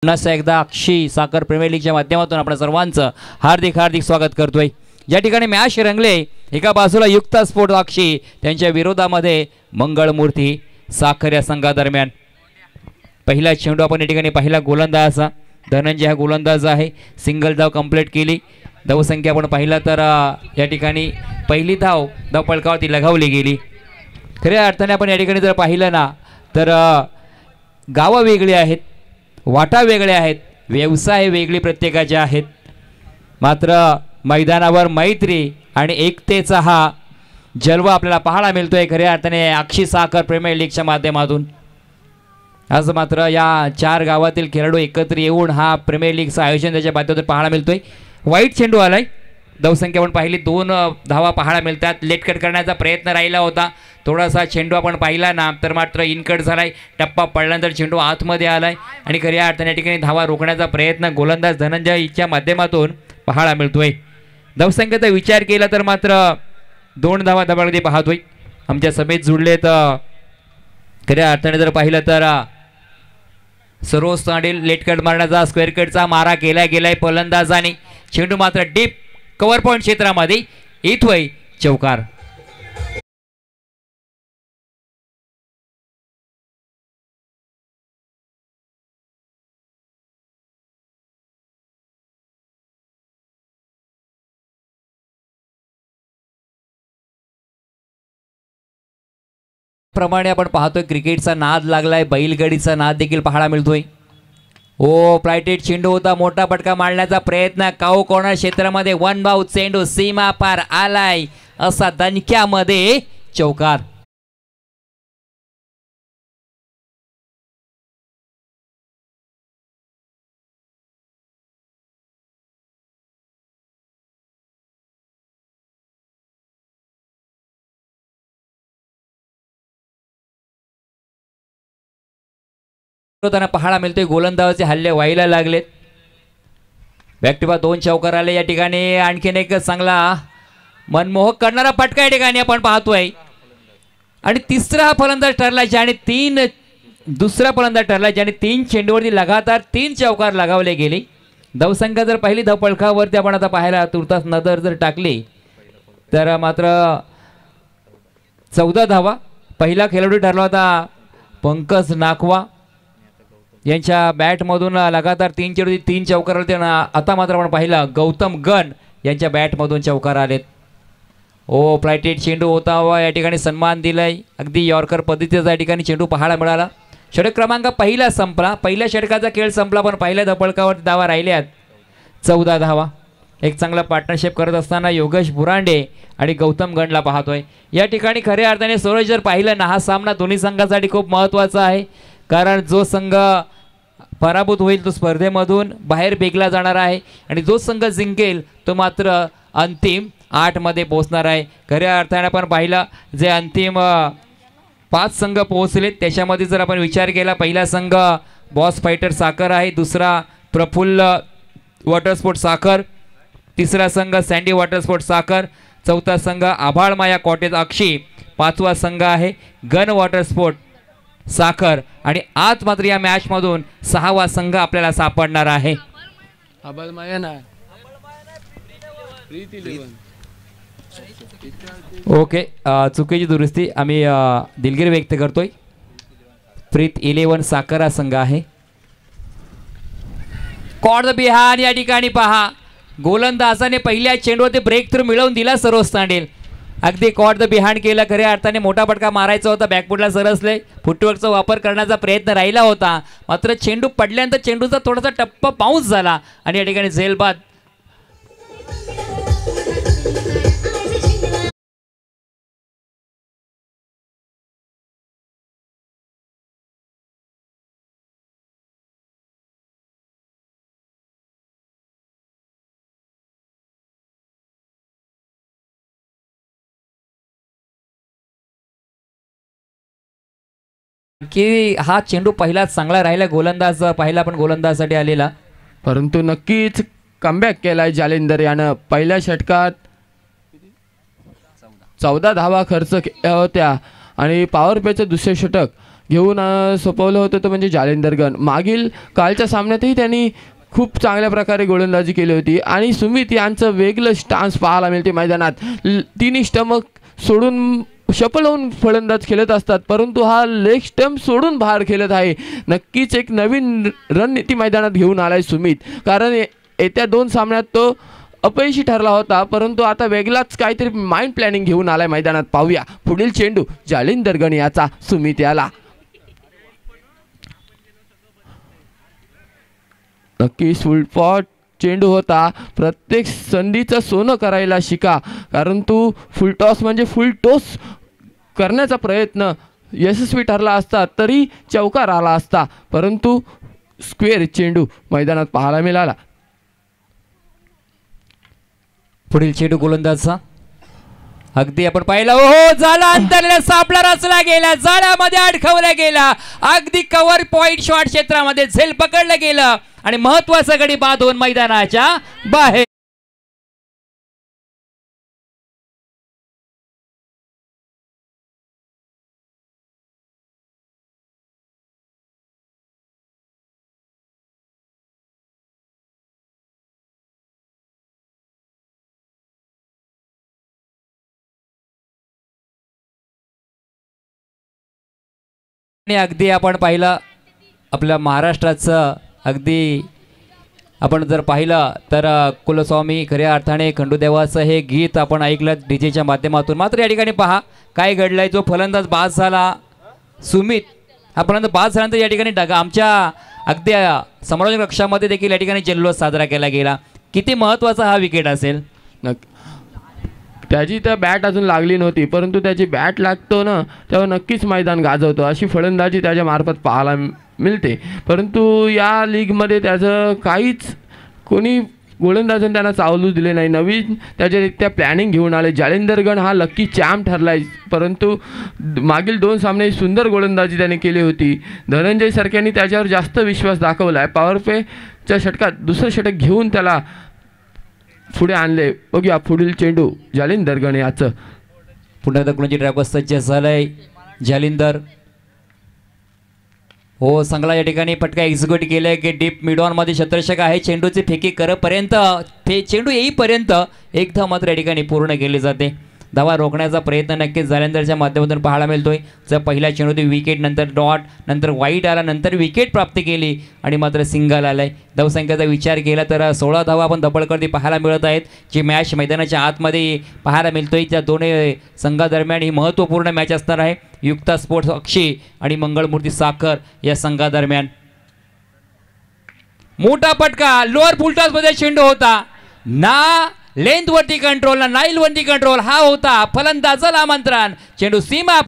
पुन्हा एकदा अक्षी साखर प्रीमियर लीगच्या माध्यमातून आपण सर्वांचं हार्दिक हार्दिक स्वागत करतोय। या ठिकाणी मॅच रंगले, एका बाजूला युक्ता स्पोर्ट्स अक्षी त्यांच्या विरोधामध्ये मंगळमूर्ती साखर या संघादरम्यान। पहिला चेंडू आपण या ठिकाणी पहिला गोलंदाज धनंजय हा गोलंदाज आहे, सिंगल धाव कंप्लीट केली। धावसंख्या आपण पाहिला तर या ठिकाणी पहिली धाव फलकावरती लगावली गेली। खऱ्या अर्थाने आपण या ठिकाणी जर पाहिलं ना तर गावं वेगळी आहेत, वाटा वेगळे आहेत, व्यवसाय वेगळी प्रत्येकाचे आहेत, मात्र मैदानावर मैत्री आणि एकतेचा हा जलवा आपल्याला पाहायला मिळतोय खऱ्या अर्थाने अक्षी साखर प्रीमियर लीगच्या माध्यमातून। आज मात्र या 4 गावातील खेळाडू एकत्र येऊन हा प्रीमियर लीगचं आयोजन त्याच्या माध्यमातून पाहायला मिळतोय। वाईट चेंडू आलाय, धावसंख्या आपण पाहिली 2 धावा पाहायला मिळतात। लेट कट करण्याचा प्रयत्न राहिला होता, थोडासा चेंडू आपण पाहिला ना तर मात्र इनकट झालाय, टप्पा पडल्यानंतर चेंडू आतमध्ये आलाय आणि खऱ्या अर्थाने या ठिकाणी धावा रोखण्याचा प्रयत्न गोलंदाज धनंजयच्या माध्यमातून पाहायला मिळतोय। धावसंख्येचा विचार केला तर मात्र 2 धावा दबाडमध्ये पाहतोय। आमच्या समेत जुळले तर खऱ्या अर्थाने जर पाहिलं तर सरोज तांडेल लेट कट मारण्याचा स्क्वेअर कटचा मारा केला गेलाय फलंदाजाने, चेंडू मात्र डीप कव्हर पॉइंट क्षेत्रामध्ये इथवय चौकार। प्रमाणे आपण पाहतोय क्रिकेटचा नाद लागलाय, बैलगाडीचा नाद देखील पाहायला मिळतोय। ओ फ्लायटेड चेंडू होता, मोठा फटका मारण्याचा प्रयत्न काऊ कॉर्नर क्षेत्रामध्ये 1 बाऊ चेंडू सीमा पार आलाय असा दणक्यामध्ये चौकार। त्यांना पाहायला मिळतोय गोलंदाजाचे हल्ले व्हायला लागलेत। बॅक टू बॅक 2 चौकार आले या ठिकाणी। आणखीन एक चांगला मनमोहक करणारा फटका या ठिकाणी आपण पाहतोय आणि तिसरा फलंदाज ठरला ज्याने 3 दुसरा फलंदाज ठरला ज्याने 3 चेंडूवरती लगातार 3 चौकार लगावले गेले। धावसंख्या जर पहिली धाव फलकावरती आपण आता पाहायला तुर्तास नजर जर टाकली तर मात्र 14 धावा। पहिला खेळाडू ठरला होता पंकज नाखवा यांच्या बॅटमधून लगातार 3 चेंडू 3 चौकार आले। आता मात्र आपण पाहिलं गौतम गण यांच्या बॅटमधून चौकार आलेत। ओ फ्लायटेड चेंडू होता व या ठिकाणी सन्मान दिलाय, अगदी यॉर्कर पद्धतीचा या ठिकाणी चेंडू पाहायला मिळाला। षटक क्रमांक पहिला संपला, पहिल्या षटकाचा खेळ संपला पण पहिल्या धपळकावर धावा राहिल्यात 14 धावा। एक चांगला पार्टनरशिप करत असताना योगेश बुरांडे आणि गौतम गणला पाहतोय या ठिकाणी। खऱ्या अर्थाने सूरज जर पाहिलं ना हा सामना दोन्ही संघासाठी खूप महत्त्वाचा आहे, कारण जो संघ पराभूत होईल तो स्पर्धेमधून बाहेर फेकला जाणार आहे आणि जो संघ जिंकेल तो मात्र अंतिम 8 मध्ये पोहोचणार आहे। खऱ्या अर्थाने आपण पाहिला जे अंतिम 5 संघ पोहोचले त्याच्यामध्ये जर आपण विचार केला, पहिला संघ बॉस फायटर साखर आहे, दुसरा प्रफुल्ल वॉटर स्पोर्ट साखर, तिसरा संघ सँडी वॉटर स्पोर्ट साखर, चौथा संघ आभाळमाया कॉटेज अक्षी, 5वा संघ आहे गन वॉटर स्पोर्ट साखर आणि आज मात्र या मॅच मधून 6वा संघ आपल्याला सापडणार आहे। ओके, चुकीची दुरुस्ती आम्ही दिलगिरी व्यक्त करतोय। प्रीत 11 साखर हा संघ आहे। कॉर्ड द बिहान या ठिकाणी पहा गोलंदाजाने पहिल्या चेंडूवरती ब्रेक थ्रू मिळवून दिला सरोज तांडेल, अगदी कॉर्ड द बिहान केलं। खऱ्या अर्थाने मोठा फटका मारायचा होता, बॅकफुटला सरसले, फुटवर्कचा वापर करण्याचा प्रयत्न राहिला होता, मात्र चेंडू पडल्यानंतर चेंडूचा थोडासा टप्पा बाउन्स झाला आणि या ठिकाणी झेलबाद। की हा चेंडू पहिला चांगला राहिला, गोलंदाज पहिला पण गोलंदाजसाठी आलेला, परंतु नक्कीच कमबॅक केलाय जालिंदर यानं। पहिल्या षटकात 14 धावा खर्च केल्या होत्या आणि पॉवर प्लेचं दुसरे षटक घेऊन सोपवलं होतं तो म्हणजे जालिंदर गण. मागील कालच्या सामन्यातही त्यांनी खूप चांगल्या प्रकारे गोलंदाजी केली होती आणि सुमित यांचं वेगळं स्टान्स पाहायला मिळते मैदानात. तिन्ही स्टंप सोडून शफल होऊन फलंदाज खेळत असतात, परंतु हा लेग स्टंप सोडून बाहेर खेळत आहे. नक्कीच एक नवीन रणनीती मैदानात घेऊन आलाय सुमित, कारण येत्या 2 सामन्यात तो अपयशी ठरला होता, परंतु आता वेगळाच काहीतरी माइंड प्लॅनिंग घेऊन आलाय मैदानात. पाहूया पुढील चेंडू जालिंदर गण याचा सुमित याला. नक्कीच फुलपॉट चेंडू होता. प्रत्येक संधीचं सोनं करायला शिका, कारण तू फुलटॉस म्हणजे फुलटॉस करण्याचा प्रयत्न यशस्वी ठरला असता तरी चौकार आला असता, परंतु स्क्वेअर चेंडू मैदानात पाहायला मिळाला. पुढील चेंडू गोलंदाजचा अगदी आपण पाहिलं. हो झाला अंतरला सापळा रचला गेला, जाळ्यामध्ये अडकवला गेला, अगदी कव्हर पॉइंट शॉट क्षेत्रामध्ये झेल पकडलं गेलं आणि महत्वाचा गडी बाद होऊन मैदानाच्या बाहेर. आणि अगदी आपण पाहिलं आपल्या महाराष्ट्राचं अगदी आपण जर पाहिलं तर कुलस्वामी खऱ्या अर्थाने खंडूदेवाचं हे गीत आपण ऐकलं डीजेच्या माध्यमातून. मात्र या ठिकाणी पहा काय घडलंय. जो फलंदाज बाद झाला सुमित, हा फलंदाज बाद झाल्यानंतर या ठिकाणी आमच्या अगदी समालोचक कक्षामध्ये देखील या ठिकाणी जल्लोष साजरा केला गेला. किती महत्त्वाचा हा विकेट असेल. त्याची तर बॅट अजून लागली नव्हती, परंतु त्याची बॅट लागतो ना तेव्हा नक्कीच मैदान गाजवतो, अशी फलंदाजी त्याच्या मार्फत पाहायला मिळते. परंतु या लीगमध्ये त्याचं काहीच कोणी गोलंदाजाने त्यांना चावलू दिले नाही. नवीन त्याच्या प्लॅनिंग घेऊन आले. जालिंदर गण हा लक्की चॅम्प ठरलाय, परंतु मागील 2 सामने सुंदर गोलंदाजी त्याने केली होती. धनंजय सरक्यांनी त्याच्यावर जास्त विश्वास दाखवला आहे. पॉवर प्लेच्या षटकात दुसरं षटक घेऊन त्याला पुढे आणले. बघूया पुढील चेंडू जालिंदर गण याचं. पुन्हा दखलूनची ड्रायव्हर सज्ज झालंय जालिंदर. हो चांगला या ठिकाणी फटका एक्झिक्यूट केलाय की डीप मिडऑन मध्ये क्षेत्ररक्षक आहे. चेंडूची फेकी करेपर्यंत ते चेंडू येईपर्यंत एकदा मात्र या ठिकाणी पूर्ण केली जाते. धावा रोखण्याचा प्रयत्न नक्कीच जालिंदरच्या माध्यमातून पाहायला मिळतोय. जर पहिल्या चेंडूत विकेट, नंतर डॉट, नंतर वाईट आला, नंतर विकेट प्राप्त केली आणि मात्र सिंगल आलाय. धावसंख्येचा विचार केला तर 16 धावा आपण धबडकरती पाहायला मिळत आहेत. जी मॅच मैदानाच्या आतमध्ये पाहायला मिळतोय. त्या दोन्ही संघादरम्यान ही महत्त्वपूर्ण मॅच असणार आहे. युक्ता स्पोर्ट्स अक्षी आणि मंगळमूर्ती साखर या संघादरम्यान. मोठा फटका लोअर फुलटॉस मध्ये चेंडू होता ना. लेंथ वरती कंट्रोल ना नाईल वरती कंट्रोल हा होता फलंदाजाला आमंत्रण. चेंडू सीमा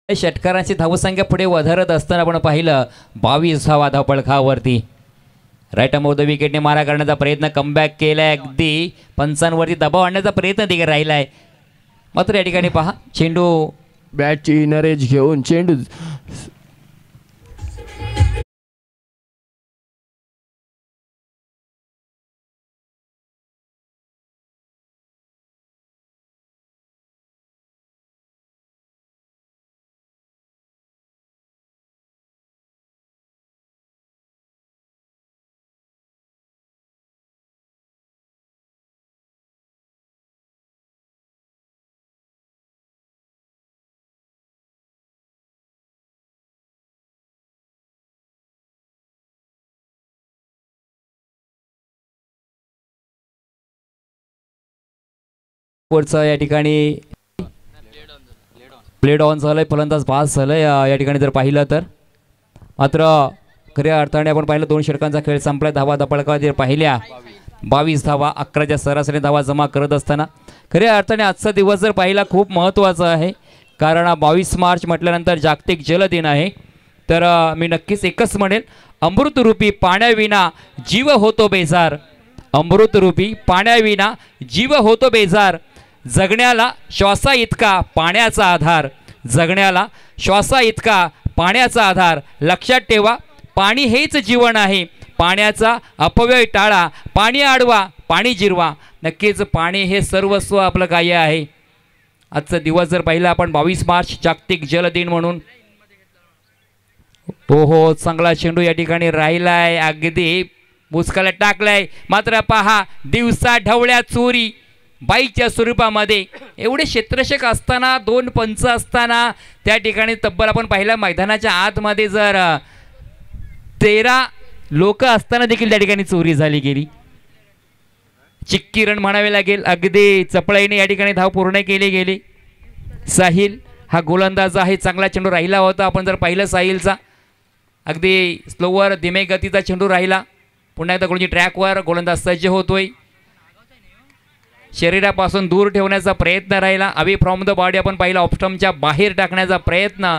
षटकारांची धावसंख्या पुढे वधारत असताना आपण पाहिलं 22 धावा धावपळखावरती. राईट ऑफ द विकेटने मारा करण्याचा प्रयत्न, कमबॅक केलाय. अगदी पंचांवरती दबाव आणण्याचा प्रयत्न देखील राहिलाय. मात्र या ठिकाणी पहा चेंडू बॅटची इनरेज घेऊन चेंडू या ठिकाणी प्लेड ऑन झालंय. फलंदाज पास झालाय या ठिकाणी जर पाहिलं तर. मात्र खऱ्या अर्थाने आपण पाहिलं 2 षटकांचा खेळ संपलाय. धावा धपळका जर पाहिल्या 22 धावा 11च्या सरासरी धावा जमा करत असताना खऱ्या अर्थाने आजचा दिवस जर पाहिला खूप महत्त्वाचा आहे. कारण 22 मार्च म्हटल्यानंतर जागतिक जल दिन आहे. तर मी नक्कीच एकच म्हणेल, अमृतरूपी पाण्याविना जीव होतो बेजार. अमृतरूपी पाण्याविना जीव होतो बेजार. जगण्याला श्वासा इतका पाण्याचा आधार, जगण्याला श्वासा इतका पाण्याचा आधार. लक्षात ठेवा, पाणी हेच जीवन आहे. पाण्याचा अपव्यय टाळा, पाणी अडवा, पाणी जिरवा. नक्कीच पाणी हे सर्वस्व आपलं काय आहे. आजचा दिवस जर पाहिला आपण 22 मार्च जागतिक जल दिन म्हणून. हो, चांगला चेंडू या ठिकाणी राहिलाय, अगदी बुचकाला टाकलाय. मात्र पहा, दिवसा ढवळ्या चोरी बाईच्या स्वरूपामध्ये एवढे क्षेत्ररक्षक असताना, 2 पंच असताना त्या ठिकाणी तब्बल आपण पाहिलं मैदानाच्या आतमध्ये जर 13 लोक असताना देखील त्या ठिकाणी चोरी झाली गेली. चिक्की रन म्हणावे लागेल. अगदी चपळाईने या ठिकाणी धाव पूर्ण केली गेली. साहिल हा गोलंदाज आहे, चांगला चेंडू राहिला होता. आपण जर पाहिलं साहिलचा अगदी स्लोवर धीमे गतीचा चेंडू राहिला. पुन्हा एकदा गोलंदाजी ट्रॅकवर गोलंदाज सज्ज होतोय. शरीरापासून दूर ठेवण्याचा प्रयत्न राहिला. अवे फ्रॉम द बॉडी आपण पाहिला, ऑप्स्टमच्या बाहेर टाकण्याचा प्रयत्न.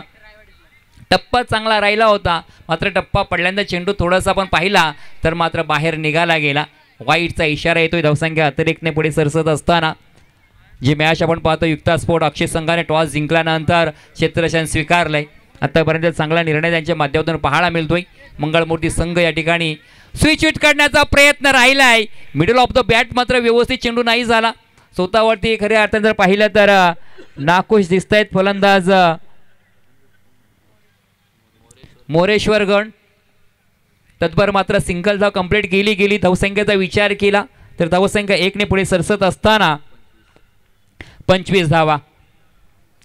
टप्पा चांगला राहिला होता, मात्र टप्पा पडल्यानंतर चेंडू थोडासा आपण पाहिला तर मात्र बाहेर निघाला गेला. वाईटचा इशारा येतोय धावसंख्या अतिरिक्तने पुढे सरसत असताना. जी मॅच आपण पाहतो युक्ता स्पोर्ट अक्षय संघाने टॉस जिंकल्यानंतर क्षेत्ररक्षण स्वीकारलंय. आतापर्यंत चांगला निर्णय त्यांच्या माध्यमातून पाहायला मिळतोय. मंगळमूर्ती संघ या ठिकाणी स्विच हिट काढण्याचा प्रयत्न राहिलाय. मिडल ऑफ द बॅट मात्र व्यवस्थित चेंडू नाही झाला. स्वतःवरती खऱ्या अर्थाने जर पाहिलं तर नाखुश दिसत आहेत फलंदाज मोरेश्वर गण. तत्पर मात्र सिंगल धाव कंप्लीट गेली. धावसंख्येचा विचार केला तर धावसंख्या 1 ने पुढे सरसत असताना 25 धावा.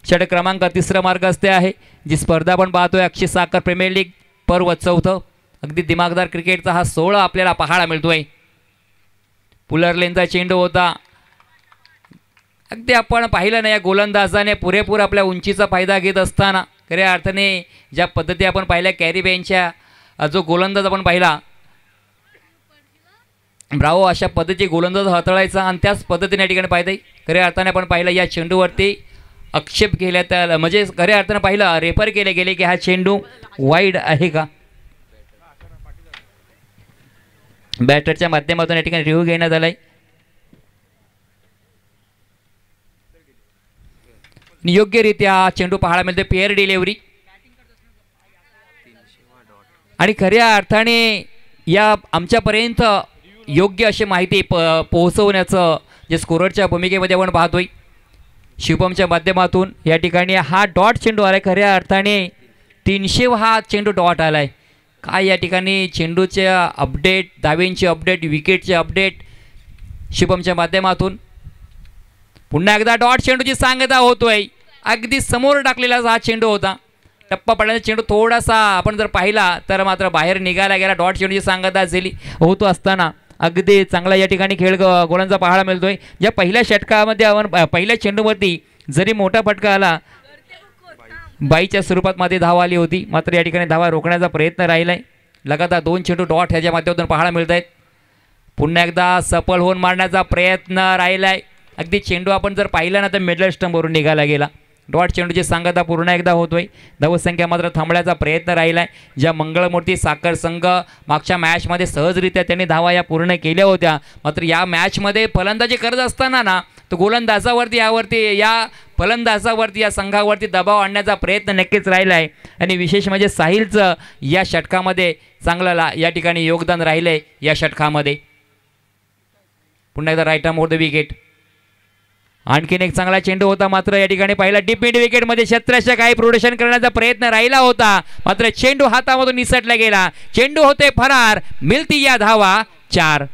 षटक क्रमांक 3 मार्ग असते आहे. जी स्पर्धा आपण पाहतोय अक्षय साखर प्रीमियर लीग पर्व 4. अगदी दिमागदार क्रिकेटचा हा 16 आपल्याला पाहायला मिळतोय. पुलर लेनचा चेंडू होता. अगदी आपण पाहिलं ना, या गोलंदाजाने पुरेपूर आपल्या उंचीचा फायदा घेत असताना खऱ्या अर्थाने ज्या पद्धती आपण पाहिल्या कॅरिबियनच्या जो गोलंदाज आपण पाहिला ब्रावो, अशा पद्धतीचे गोलंदाज हाताळायचा आणि त्याच पद्धतीने या ठिकाणी पाहिजे. खऱ्या अर्थाने आपण पाहिलं या चेंडूवरती आक्षेप केला तर म्हणजे खऱ्या अर्थाने पाहिलं रेफर केले गेले की हा चेंडू वाईड आहे का. बॅटरच्या माध्यमातून या ठिकाणी रिव्ह्यू घेण्यात आलाय. योग्यरित्या चेंडू पाहायला मिळते. पेअर डिलिव्हरी आणि खऱ्या अर्थाने या आमच्यापर्यंत योग्य अशी माहिती पोहोचवण्याचं जे स्कोररच्या भूमिकेमध्ये आपण पाहतोय शिवमच्या माध्यमातून या ठिकाणी हा डॉट चेंडू आलाय. खऱ्या अर्थाने 300 हा चेंडू डॉट आलाय. काय या ठिकाणी चेंडूचे अपडेट, धावेंची अपडेट, विकेटचे अपडेट शिवमच्या माध्यमातून. पुन्हा एकदा डॉट चेंडूची सांगता होतोय. अगदी समोर टाकलेला हा चेंडू होता. टप्पा पडल्याचा चेंडू थोडासा आपण जर पाहिला तर मात्र बाहेर निघायला गेला. डॉट चेंडूची सांगता झाली होतो असताना अगदी चांगला या ठिकाणी खेळ गोलांचा पाहायला मिळतोय. ज्या पहिल्या षटकामध्ये आपण पहिल्या चेंडूवरती जरी मोठा फटका आला, बाईच्या स्वरूपात मध्ये धाव आली होती, मात्र या ठिकाणी धावा रोखण्याचा प्रयत्न राहिलाय. लगातार 2 चेंडू डॉट ह्याच्या माध्यमातून पाहायला मिळत आहेत. पुन्हा एकदा सफल होऊन मारण्याचा प्रयत्न राहिलाय. अगदी चेंडू आपण जर पाहिला ना तर मिडल स्टंपवरून निघाला गेला. डॉट चेंडूची सांगता पूर्ण एकदा होतोय. धावसंख्या मात्र थांबण्याचा प्रयत्न राहिलाय. ज्या मंगळमूर्ती साखर संघ मागच्या मॅचमध्ये सहजरित्या त्यांनी धावा या पूर्ण केल्या होत्या, मात्र या मॅचमध्ये फलंदाजी करत असताना ना तो गोलंदाजावरती या फलंदाजावरती या संघावरती दबाव आणण्याचा प्रयत्न नक्कीच राहिला आहे. आणि विशेष म्हणजे साहिलचं या षटकामध्ये चांगला या ठिकाणी योगदान राहिलंय. या षटकामध्ये पुन्हा एकदा right arm over the wicket. आणखीन एक चांगला चेंडू होता, मात्र या ठिकाणी पहिला डीप मिड विकेटमध्ये क्षेत्ररक्षक काही प्रोटेक्शन करण्याचा प्रयत्न राहिला होता, मात्र चेंडू हातामधून निसटला गेला. चेंडू होते फरार. मिळती या धावा 4.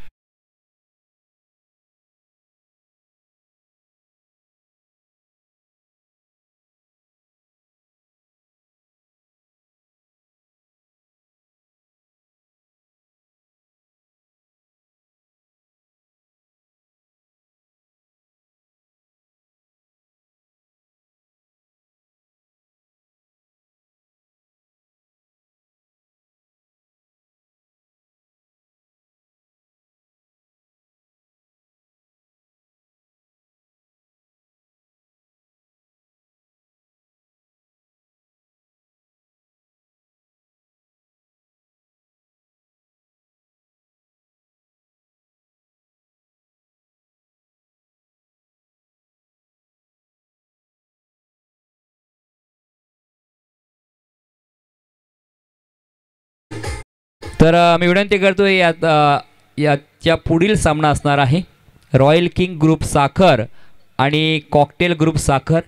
तर मी विनंती करतोय याच्या पुढील सामना असणार आहे रॉयल किंग ग्रुप साखर आणि कॉकटेल ग्रुप साखर,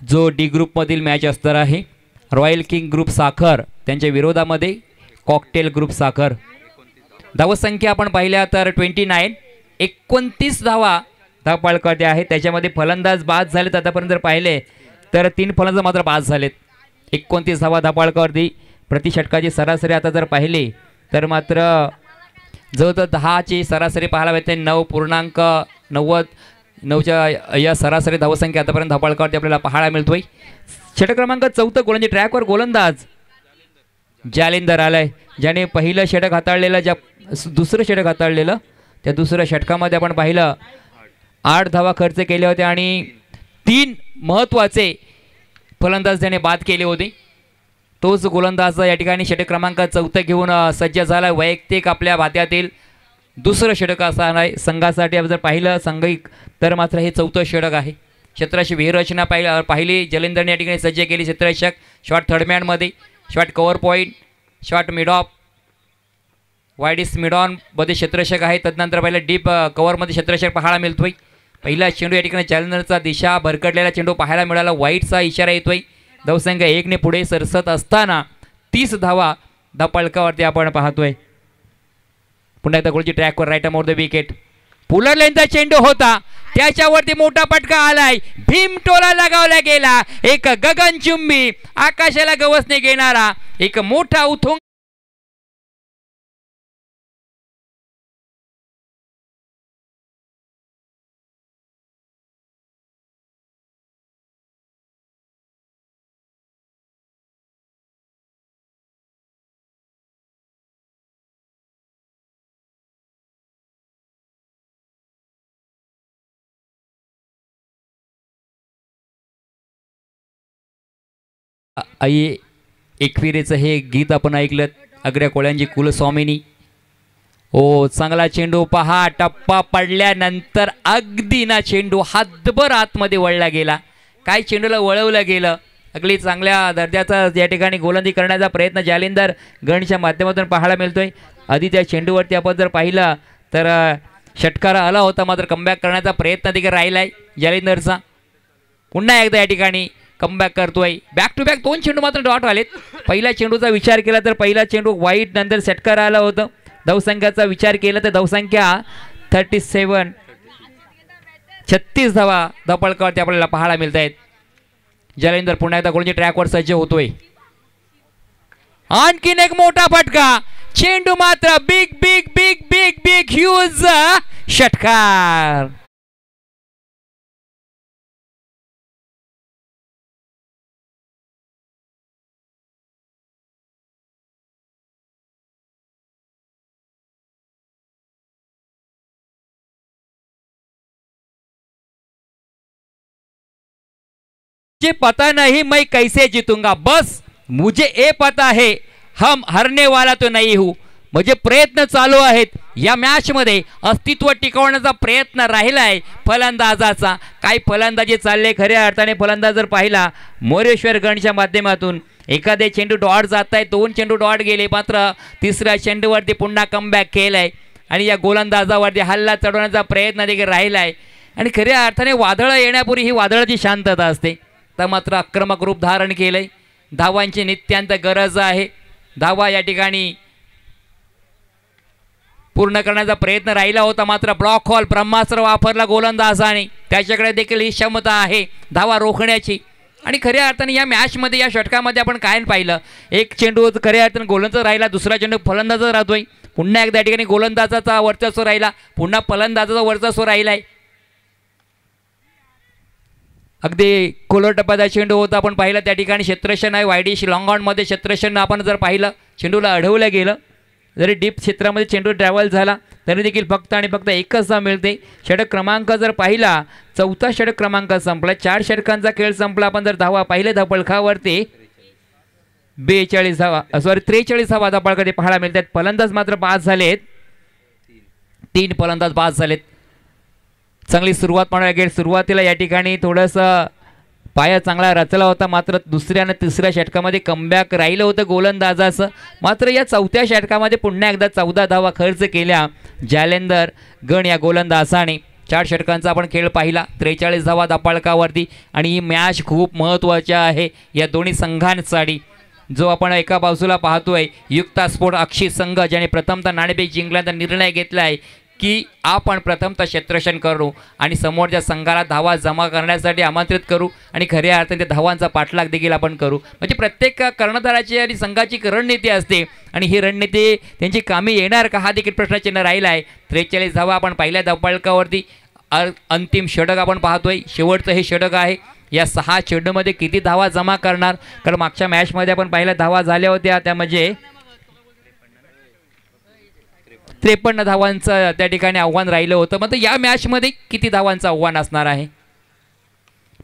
जो डी ग्रुपमधील मॅच असणार आहे. रॉयल किंग ग्रुप साखर त्यांच्या विरोधामध्ये कॉकटेल ग्रुप साखर. धावसंख्या आपण पाहिल्या तर 29 धावा धावपळकर्ते आहेत. त्याच्यामध्ये फलंदाज बाद झालेत आतापर्यंत जर पाहिले तर 3 फलंदाज मात्र बाद झालेत. 29 धावा धावपळकर्ते. प्रति षटकाची सरासरी आता जर पाहिली तर मात्र जवळजवळ 10ची सरासरी पाहायला मिळते. 9.90च्या या सरासरी धावसंख्या आतापर्यंत धावपळकर्ते आपल्याला पाहायला मिळतोय. षटक क्रमांक 4 गोलंदाजी ट्रॅकवर गोलंदाज जालिंदर आलाय, ज्याने पहिलं षटक हाताळलेलं, दुसरं षटक हाताळलेलं. त्या दुसऱ्या षटकामध्ये आपण पाहिलं 8 धावा खर्च केले होते आणि 3 महत्त्वाचे फलंदाज त्याने बाद केले होते. तोच गोलंदाज या ठिकाणी षटक क्रमांक 4 घेऊन सज्ज झाला. वैयक्तिक आपल्या भात्यातील दुसरं षटक असणार आहे संघासाठी. जर पाहिलं सांघिक तर मात्र हे 4थं षटक आहे. क्षेत्राची व्यूहरचना पाहिली जालिंदरने या ठिकाणी सज्ज केली. क्षेत्ररक्षक शॉट थर्डमॅनमध्ये, short cover point, short mid off, wideish mid ऑनमध्ये क्षेत्ररक्षक आहे. तदनंतर पहिलं डीप कव्हरमध्ये क्षेत्ररक्षक पाहायला मिळतोय. पहिला चेंडू या ठिकाणी जालिंदरचा दिशा भरकटलेला चेंडू पाहायला मिळाला. वाईटचा इशारा येतोय. धावसंख्या 1 ने पुढे सरसत असताना 30 धावा धावपळकावरती आपण पाहतोय. पुन्हा एकदा गोलची ट्रॅकवर राईट अमोर द विकेट. पुलर लेनचा चेंडू होता, त्याच्यावरती मोठा फटका आलाय. भीमटोला लगावला गेला. एक गगनचुंबी आकाशाला गवसने घेणारा एक मोठा उथुंग आई एकविरेचं हे गीत आपण ऐकलं. अग्र्या कोळ्यांची कुलस्वामिनी. ओ चांगला चेंडू पहा, टप्पा पडल्यानंतर अगदी ना चेंडू हातभर आतमध्ये वळला गेला. काय चेंडूला वळवलं गेलं. अगदी चांगल्या दर्जाचा या ठिकाणी गोलंदाजी करण्याचा प्रयत्न जालिंदर गणच्या माध्यमातून पाहायला मिळतोय. आधी त्या चेंडूवरती आपण जर पाहिलं तर षटकार आला होता, मात्र कमबॅक करण्याचा प्रयत्न देखील राहिलाय जालिंदरचा. पुन्हा एकदा या ठिकाणी कमबॅक करतोय. बॅक टू बॅक 2 चेंडू मात्र डॉट आलेत. पहिल्या चेंडूचा विचार केला तर पहिला चेंडू वाईट, नंतर षटकार आला होतं. धावसंख्याचा विचार केला तर धावसंख्या 36 धावा धावपळकावरती आपल्याला पाहायला मिळत आहेत. जालिंदर पुन्हा एकदा गोलंदाजी ट्रॅकवर सज्ज होतोय. आणखीन एक मोठा फटका. चेंडू मात्र big big big big big huge षटकार. मुझे पता नहीं मैं कैसे जीतूंगा, बस मुझे ये पता है हम हरने वाला तो नहीं हूं. म्हणजे प्रयत्न चालू आहेत या मॅच मध्ये. अस्तित्व टिकवण्याचा प्रयत्न राहिलाय फलंदाजाचा. काय फलंदाजी चालले खऱ्या अर्थाने. फलंदाज जर पाहिला मोरेश्वर गणच्या माध्यमातून एखादे चेंडू डॉट जात आहे. 2 चेंडू डॉट गेले, मात्र तिसऱ्या चेंडूवरती पुन्हा कमबॅक केलाय आणि या गोलंदाजावरती हल्ला चढवण्याचा प्रयत्न देखील राहिलाय. आणि खऱ्या अर्थाने वादळ येण्यापूर्वी ही वादळाची शांतता असते. तर मात्र आक्रमक रूप धारण केलंय. धावांची नित्यांत गरज आहे. धावा या ठिकाणी पूर्ण करण्याचा प्रयत्न राहिला होता, मात्र ब्लॉक हॉल ब्रह्मास्त्र वापरला गोलंदाजाने. त्याच्याकडे देखील ही क्षमता आहे धावा रोखण्याची. आणि खऱ्या अर्थाने या मॅचमध्ये या षटकामध्ये आपण काय पाहिलं, एक चेंडू खऱ्या अर्थाने गोलंदाज राहिला, दुसरा चेंडू फलंदाजा राहतोय. पुन्हा एकदा या ठिकाणी गोलंदाजाचा वर्चस्व राहिला, पुन्हा फलंदाजाचा वर्चस्व राहिलाय. अगदी कोलर टप्प्याचा चेंडू होता आपण पाहिला. त्या ठिकाणी क्षेत्ररक्षण आहे वायडिश लॉंग ऑनमध्ये. क्षेत्ररक्षण आपण जर पाहिलं चेंडूला अडवलं गेलं. जरी डीप क्षेत्रामध्ये चेंडू ट्रॅव्हल झाला तरी देखील फक्त आणि फक्त एकच धाव मिळते. षटक क्रमांक जर पाहिला 4था षटक क्रमांक संपला. 4 षटकांचा खेळ संपला. आपण जर धावा पाहिले धावपळकावरती 43 धावा धावपळकावरती पाहायला मिळतात. फलंदाज मात्र 5 झालेत. 3 फलंदाज 5 झालेत. चांगली सुरुवात म्हणायला गेली. सुरुवातीला या ठिकाणी थोडंसं पाया चांगला रचला होता, मात्र दुसऱ्या आणि तिसऱ्या षटकामध्ये कमबॅक राहिलं होतं गोलंदाजाचं. मात्र या चौथ्या षटकामध्ये पुन्हा एकदा 14 धावा खर्च केल्या जालेंदर गण या गोलंदाजाने. 4 षटकांचा आपण खेळ पाहिला, 43 धावा दापाळकावरती. आणि ही मॅच खूप महत्त्वाची आहे या दोन्ही संघांसाठी. जो आपण एका बाजूला पाहतोय युक्ता स्पोर्ट अक्षी संघ, ज्याने प्रथमतः नाणेफेक जिंकल्याचा निर्णय घेतला आहे की आपण प्रथमतः क्षेत्ररक्षण करू आणि समोरच्या संघाला धावा जमा करण्यासाठी आमंत्रित करू आणि खऱ्या अर्थाने त्या धावांचा पाठलाग देखील आपण करू. म्हणजे प्रत्येक कर्णधाराची आणि संघाची रणनीती असते आणि ही रणनीती त्यांची कामी येणार का हा देखील प्रश्नचिन्ह राहिला आहे. 43 धावा आपण पहिल्या धावफलकावरती. अंतिम षटक आपण पाहतोय, शेवटचं हे षटक आहे. या 6 चेंडूमध्ये किती धावा जमा करणार, कारण मागच्या मॅचमध्ये आपण पहिल्या धावा झाल्या होत्या, त्यामध्ये 53 धावांचं त्या ठिकाणी आव्हान राहिलं होतं. मग या मॅचमध्ये किती धावांचं आव्हान असणार आहे.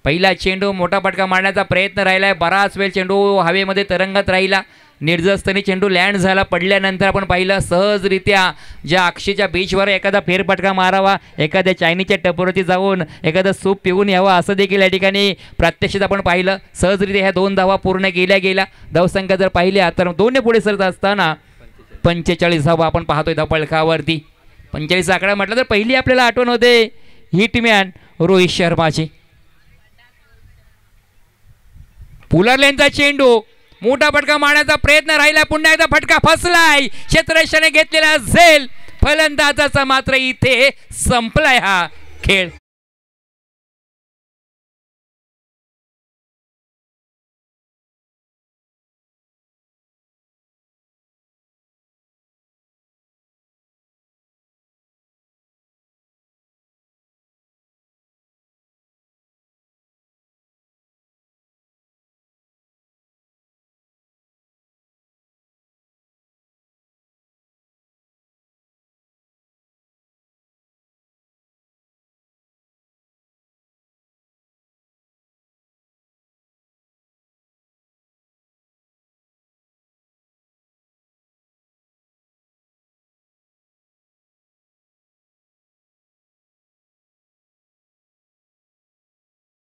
पहिला चेंडू मोठा फटका मारण्याचा प्रयत्न राहिला आहे, बराच वेळ चेंडू हवेमध्ये तरंगत राहिला. निर्जस्थानी चेंडू लँड झाला, पडल्यानंतर आपण पाहिलं सहजरित्या ज्या अक्षीच्या बीचवर एखादा फेरफटका मारावा, एखाद्या चायनीच्या टपवरती जाऊन एखादं सूप पिऊन यावं असं देखील या ठिकाणी प्रात्यक्षित आपण पाहिलं. सहजरित्या ह्या 2 धावा पूर्ण गेल्या. धावसंख्या जर पाहिल्या तर 2 पुढे सरत असताना 45 धावा आपण पाहतोय धावफलकावरती. 45 आकडा म्हटलं तर पहिली आपल्याला आठवण होते हिटमॅन रोहित शर्माची. पुलरलेनचा चेंडू मोठा फटका मारण्याचा प्रयत्न राहिला, पुन्हा एकदा फटका फसलाय. क्षेत्ररक्षण घेतलेला झेल फलंदाजाचा, मात्र इथे संपलाय हा खेळ.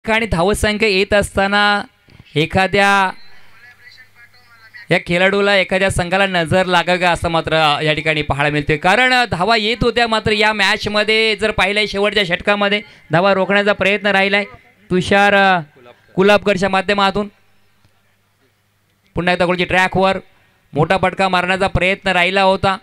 आणि धावसंख्या येत असताना एखाद्या या खेळाडूला एखाद्या संघाला नजर लागावी का असं मात्र या ठिकाणी पाहायला मिळते. कारण धावा येत होत्या, मात्र या मॅचमध्ये जर पाहिलं शेवटच्या षटकामध्ये धावा रोखण्याचा प्रयत्न राहिलाय तुषार कुलाबकरच्या माध्यमातून. पुन्हा एकदा गोलची ट्रॅकवर मोठा फटका मारण्याचा प्रयत्न राहिला होता.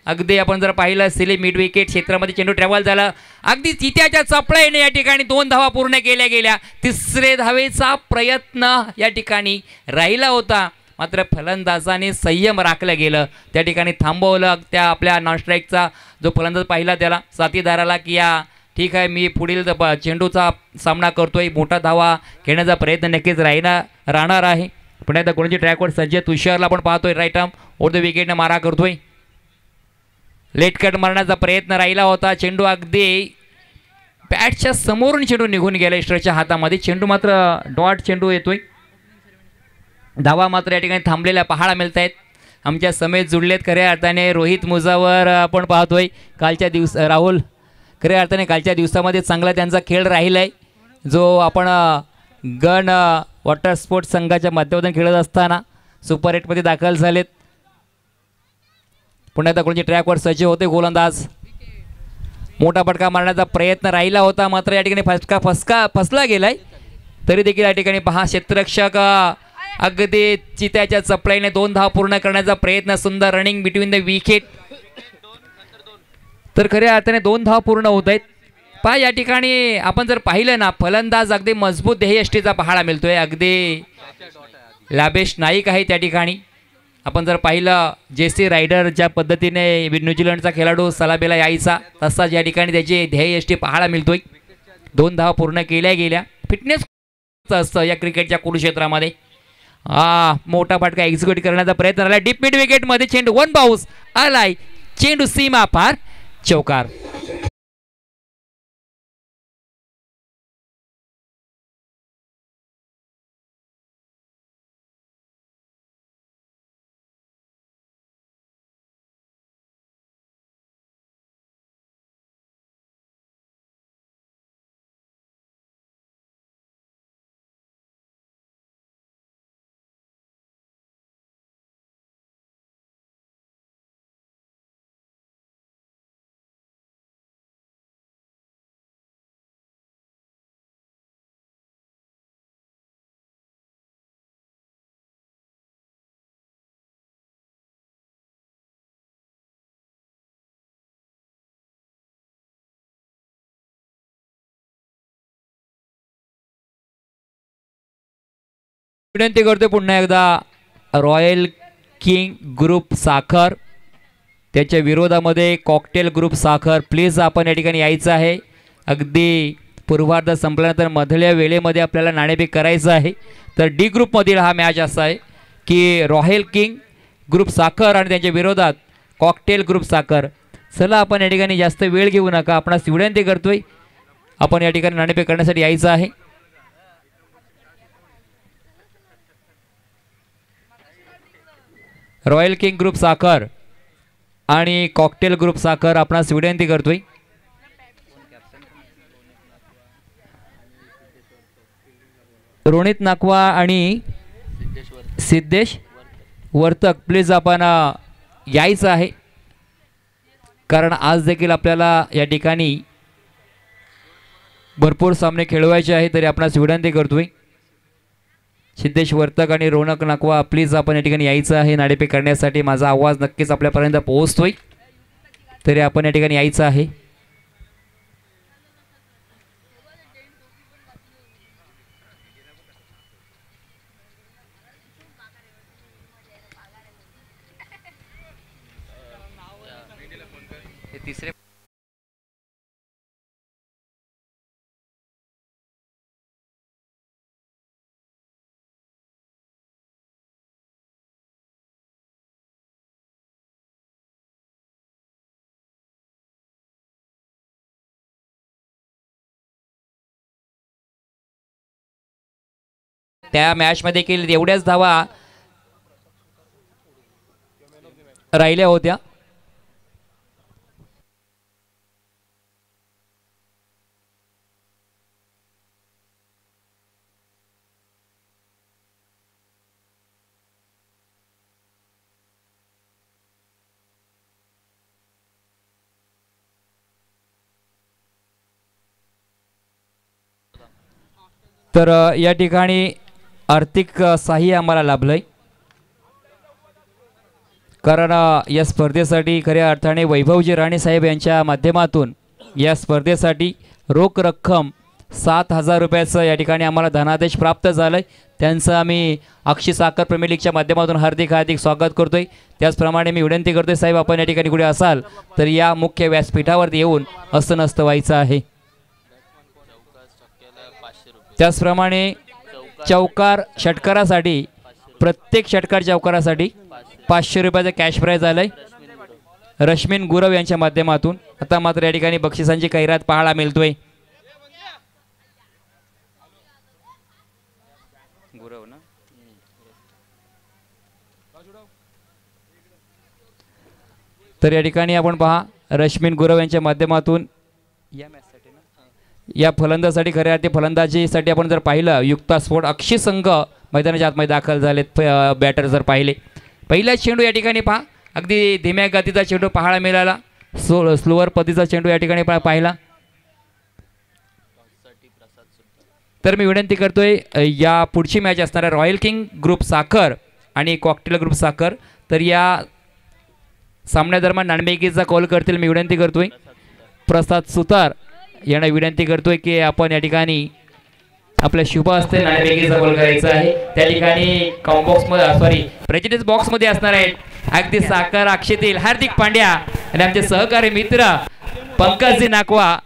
अगदी आपण जर पाहिलं सिली मिड विकेट क्षेत्रामध्ये चेंडू ट्रॅव्हल झाला, अगदी चित्याच्या चपळाईने या ठिकाणी 2 धावा पूर्ण केल्या. तिसरे धावेचा प्रयत्न या ठिकाणी राहिला होता, मात्र फलंदाजाने संयम राखलं गेलं. त्या ठिकाणी थांबवलं त्या आपल्या नॉनस्ट्राईकचा जो फलंदाज पाहिला त्याला साथीदाराला की या ठीक आहे मी पुढील चेंडूचा सामना करतोय. मोठा धावा घेण्याचा प्रयत्न नक्कीच राहणार आहे. पुन्हा एकदा गोलची ट्रॅकवर सज्ज तुषारला आपण पाहतोय, राईट आर्म ओव्हर द विकेटने मारा करतोय. लेट कट मारण्याचा प्रयत्न राहिला होता, चेंडू अगदी बॅटच्या समोरून चेंडू निघून गेला इस्टरच्या हातामध्ये. चेंडू मात्र डॉट चेंडू येतोय. धावा मात्र या ठिकाणी थांबलेल्या पाहायला मिळत आहेत. आमच्या समेत जुळलेत खऱ्या अर्थाने रोहित मुजावर आपण पाहतोय. राहुल खऱ्या अर्थाने कालच्या दिवसामध्ये चांगला त्यांचा खेळ राहिला आहे, जो आपण गण वॉटर स्पोर्ट्स संघाच्या माध्यमातून खेळत असताना सुपर 8मध्ये दाखल झालेत. पुन्हा एकदा कोणची ट्रॅकवर सज्ज होते गोलंदाज. मोठा फटका मारण्याचा प्रयत्न राहिला होता, मात्र या ठिकाणी फसला गेलाय. तरी देखील या ठिकाणी पहा क्षेत्ररक्षक अगदी चित्याच्या चपळाईने 2 धाव पूर्ण करण्याचा प्रयत्न. सुंदर रनिंग बिटवीन द विकेट. तर खऱ्या अर्थाने 2 धाव पूर्ण होत आहेत. पहा या ठिकाणी आपण जर पाहिलं ना, फलंदाज अगदी मजबूत ध्येयष्टीचा पाहायला मिळतोय. अगदी लाभेश नाईक आहे त्या ठिकाणी. आपण जर पाहिलं जेसी रायडर ज्या पद्धतीने न्यूझीलंडचा खेळाडू सलाबेला यायचा, तसाच या ठिकाणी त्याची ध्येयष्टी पाहायला मिळतोय. 2 धावा पूर्ण केल्या गेल्या. फिटनेस असतं या क्रिकेटच्या कुरुक्षेत्रामध्ये. मोठा फटका एक्झिक्यूट करण्याचा प्रयत्न झाला. डीप मिड विकेटमध्ये चेंडू 1 बाउन्स आलाय. चेंडू सीमा पार, चौकार. विनंती करतोय पुन्हा एकदा रॉयल किंग ग्रुप साखर त्याच्या विरोधामध्ये कॉकटेल ग्रुप साखर. प्लीज आपण या ठिकाणी यायचं आहे. अगदी पूर्वार्ध संपल्यानंतर मधल्या वेळेमध्ये आपल्याला नाणेफेक करायचं आहे. तर डी ग्रुपमधील हा मॅच असा आहे की रॉयल किंग ग्रुप साखर आणि त्यांच्या विरोधात कॉकटेल ग्रुप साखर. चला आपण या ठिकाणी जास्त वेळ घेऊ नका. आपणास विनंती करतोय आपण या ठिकाणी नाणेफेक करण्यासाठी यायचं आहे. रॉयल किंग ग्रुप साखर आणि कॉकटेल ग्रुप साखर आपणास विनंती करतोय. रोनित नाकवा आणि सिद्धेश वर्तक प्लीज आपण यायचं आहे. कारण आज देखील आपल्याला या ठिकाणी भरपूर सामने खेळवायचे आहे. तरी आपणास विनंती करतोय सिद्धेश वर्तक आणि रोनक नाकवा प्लीज आपण या ठिकाणी यायचं आहे. नाणेफेक करण्यासाठी माझा आवाज नक्कीच आपल्यापर्यंत पोहोचतोय. तरी आपण या ठिकाणी यायचं आहे. तिसरे त्या मॅचमध्ये देखील एवढ्याच धावा राहिल्या होत्या. तर या ठिकाणी आर्थिक सहाय्य आम्हाला लाभलंय. कारण या स्पर्धेसाठी खऱ्या अर्थाने वैभवजी राणे साहेब यांच्या माध्यमातून या स्पर्धेसाठी रोख रक्कम 7,000 रुपयाचं या ठिकाणी आम्हाला धनादेश प्राप्त झालं आहे. त्यांचं आम्ही अक्षी साखर प्रीमियर लीगच्या माध्यमातून हार्दिक हार्दिक स्वागत करतो आहे. त्याचप्रमाणे मी विनंती करतो साहेब आपण या ठिकाणी कुठे असाल तर या मुख्य व्यासपीठावरती येऊन असं नसतं व्हायचं आहे. त्याचप्रमाणे चौकार षटकारासाठी प्रत्येक षटकार चौकारासाठी 500 रुपयाचं कॅश प्राईज आलं आहे रश्मीन गुरव यांच्या माध्यमातून. आता मात्र या ठिकाणी बक्षिसांची कैरात पाहायला मिळतोय. गुरव ना तर या ठिकाणी आपण पहा रश्मीन गुरव यांच्या माध्यमातून या फलंदासाठी खऱ्या अर्थी फलंदाजीसाठी आपण जर पाहिलं युक्ता स्पोर्ट अक्षी संघ मैदानाच्या आतमध्ये दाखल झालेत. बॅटर जर पाहिले पहिला चेंडू या ठिकाणी पहा अगदी धीम्या गतीचा चेंडू पाहायला मिळाला. स्लोअर पद्धतीचा चेंडू या ठिकाणी पाहिला. तर मी विनंती करतोय या पुढची मॅच असणार आहे रॉयल किंग ग्रुप साखर आणि कॉकटेल ग्रुप साखर. तर या सामन्यादरम्यान नाणेफेकीचा कॉल करतील मी विनंती करतोय प्रसाद सुतार यांना विनंती करतोय की आपण या ठिकाणी आपल्या शुभ हस्ते नाणेफेकीचा कॉल करायचा आहे. त्या ठिकाणी कॉम्बॉक्स मध्ये प्रेसिडेंट बॉक्स मध्ये असणार आहेत अगदी साखर अक्षेतील हार्दिक पांड्या आणि आमचे सहकारी मित्र पंकजी नाकवा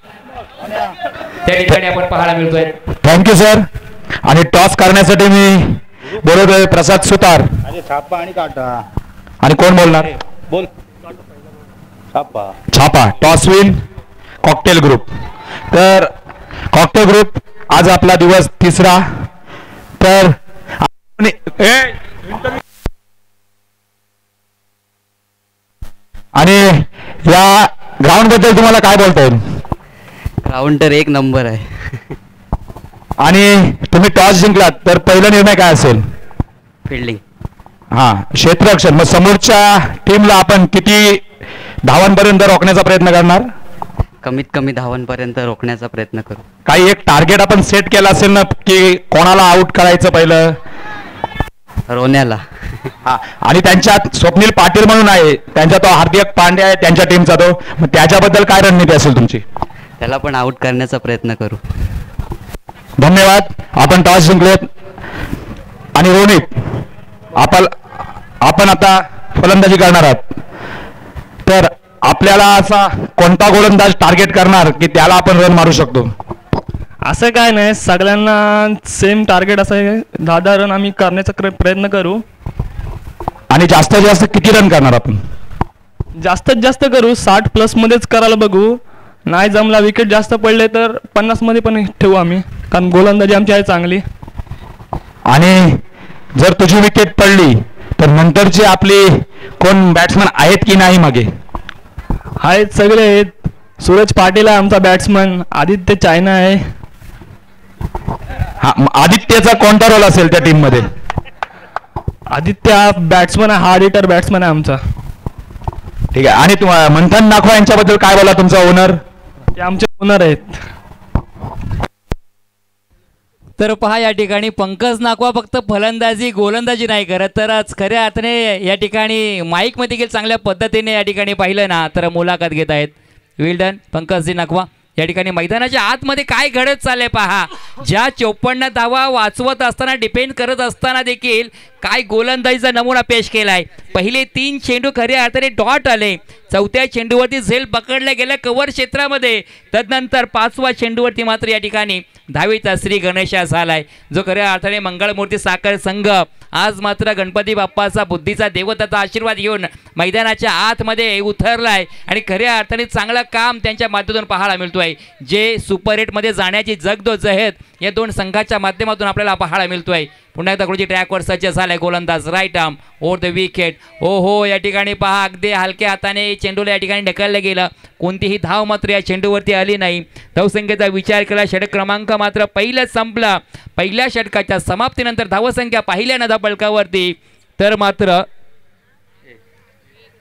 त्या ठिकाणी आपण पाहायला मिळतोय. Thank you sir. आणि टॉस करण्यासाठी मी बोलतोय प्रसाद सुतार. छापा आणि काटा आणि कोण बोलणार बोल छापा छापा टॉस विन कॉकटेल ग्रुप. तर कॉकटेल ग्रुप आज आपला दिवस तिसरा. तर आणि या ग्राउंड बद्दल तुम्हाला काय बोलता येईल? ग्राउंड तर एक नंबर आहे. आणि तुम्ही टॉस जिंकलात तर पहिला निर्णय काय असेल? फिल्डिंग. हा क्षेत्ररक्षण. मग समोरच्या टीमला आपण किती धावांपर्यंत रोखण्याचा प्रयत्न करणार? कमीत कमी धावांपर्यंत रोखण्याचा प्रयत्न करू. काही एक टार्गेट आपण सेट केला असेल ना की कोणाला आउट करायचं पहिलं? रोण्याला. हा आणि त्यांच्यात स्वप्नील पाटील म्हणून आहे त्यांचा तो हार्दिक पांड्या आहे त्यांच्या टीमचा तो. मग त्याच्याबद्दल काय रणनीती असेल तुमची? त्याला पण आउट करण्याचा प्रयत्न करू. धन्यवाद. आपण टॉस जिंकलेत. आणि रोनित आपण आता फलंदाजी करणार आहात. तर आपल्याला असा कोणता गोलंदाज टार्गेट करणार की त्याला आपण रन मारू शकतो? असं काय नाही, सगळ्यांना सेम टार्गेट असं आहे. 10 रन आम्ही करण्याचा प्रयत्न करू. आणि जास्तीत जास्त किती रन करणार आपण? जास्तीत जास्त करू 60+ मध्येच करायला बघू. नाही जमला, विकेट जास्त पडले तर 50 मध्ये पण ठेवू आम्ही, कारण गोलंदाजी आमची आहे चांगली. आणि जर तुझी विकेट पडली तर नंतरची आपली कोण बॅट्समन आहेत की नाही? मागे आहेत, सगळे आहेत. सूरज पाटील आहे आमचा बॅट्समन, आदित्य चायना आहे. हा, आदित्यचा कोणता रोल असेल त्या टीम मध्ये? आदित्य हा बॅट्समन आहे, हार्ड हिटर बॅट्समन आहे आमचा. ठीक आहे. आणि मंथन नाखवा यांच्याबद्दल काय बोला तुमचा ओनर? ते आमचे ओनर आहेत. तर पहा या ठिकाणी पंकज नाकवा फक्त फलंदाजी गोलंदाजी नाही करत, तर आज खऱ्या अर्थाने या ठिकाणी माईकमध्ये देखील चांगल्या पद्धतीने या ठिकाणी पाहिलं ना तर मुलाखत घेत आहेत. वेल डन पंकजी नाकवा. या ठिकाणी मैदानाच्या आतमध्ये काय घडत चाललंय पहा. ज्या 54 धावा वाचवत असताना डिपेंड करत असताना देखील काय गोलंदाजीचा नमुना पेश केलाय. पहिले 3 चेंडू खऱ्या अर्थाने डॉट आले, 4थ्या चेंडूवरती झेल पकडले गेले कव्हर क्षेत्रामध्ये. तदनंतर 5व्या चेंडूवरती मात्र या ठिकाणी धावेचा श्री गणेशा झालाय, जो खऱ्या अर्थाने मंगळमूर्ती साखर संघ आज मात्र गणपती बाप्पाचा बुद्धीचा देवताचा आशीर्वाद घेऊन मैदानाच्या आतमध्ये उतरलाय. आणि खऱ्या अर्थाने चांगलं काम त्यांच्या माध्यमातून पाहायला मिळतोय, जे सुपर 8मध्ये जाण्याची जगदोजहद या 2 संघाच्या माध्यमातून आपल्याला पाहायला मिळतोय. पुन्हा एकदा गुरुजी ट्रॅकवर सज्ज झालाय गोलंदाज right arm over the wicket. हो या ठिकाणी पहा अगदी हलक्या हाताने चेंडूला या ठिकाणी ढकललं गेलं, कोणतीही धाव मात्र या चेंडूवरती आली नाही. धावसंख्येचा विचार केला, षटक क्रमांक मात्र पहिलंच संपला. पहिल्या षटकाच्या समाप्तीनंतर धावसंख्या पाहिल्या धावफलकावरती तर मात्र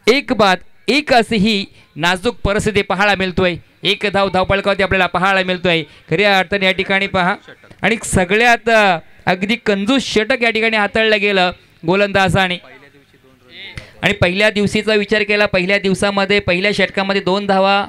1-1 अशी ही नाजूक परिस्थिती पाहायला मिळतोय. 1 धावफलकावरती आपल्याला पाहायला मिळतोय. खऱ्या अर्थाने या ठिकाणी पहा आणि सगळ्यात अगदी कंजूस षटक या ठिकाणी हाताळलं गेलं गोलंदाजाने. आणि पहिल्या दिवशीचा विचार केला, पहिल्या दिवसामध्ये पहिल्या षटकामध्ये 2 धावा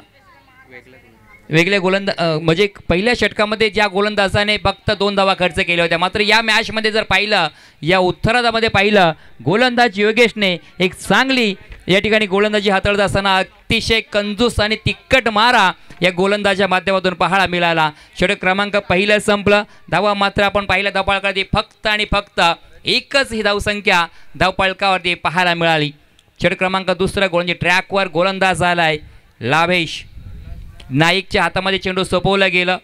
वेगळे म्हणजे पहिल्या षटकामध्ये ज्या गोलंदाजाने फक्त 2 धावा खर्च केल्या होत्या. मात्र या मॅचमध्ये जर पाहिलं, या उत्तरार्धामध्ये पाहिलं, गोलंदाज योगेशने एक चांगली या ठिकाणी गोलंदाजी हाताळत असताना अतिशय कंजूस आणि तिक्कट मारा या गोलंदाजाच्या माध्यमातून पाहायला मिळाला. षटक क्रमांक पहिलं संपलं. धावा मात्र आपण पाहिल्या धावफलकावरती फक्त आणि फक्त 1च ही धावसंख्या धावफलकावरती पाहायला मिळाली. षटक क्रमांक दुसरा गोलंदाजी ट्रॅकवर गोलंदाज आलाय लाभेश नाईकच्या हातामध्ये चेंडू सोपवलं गेलं.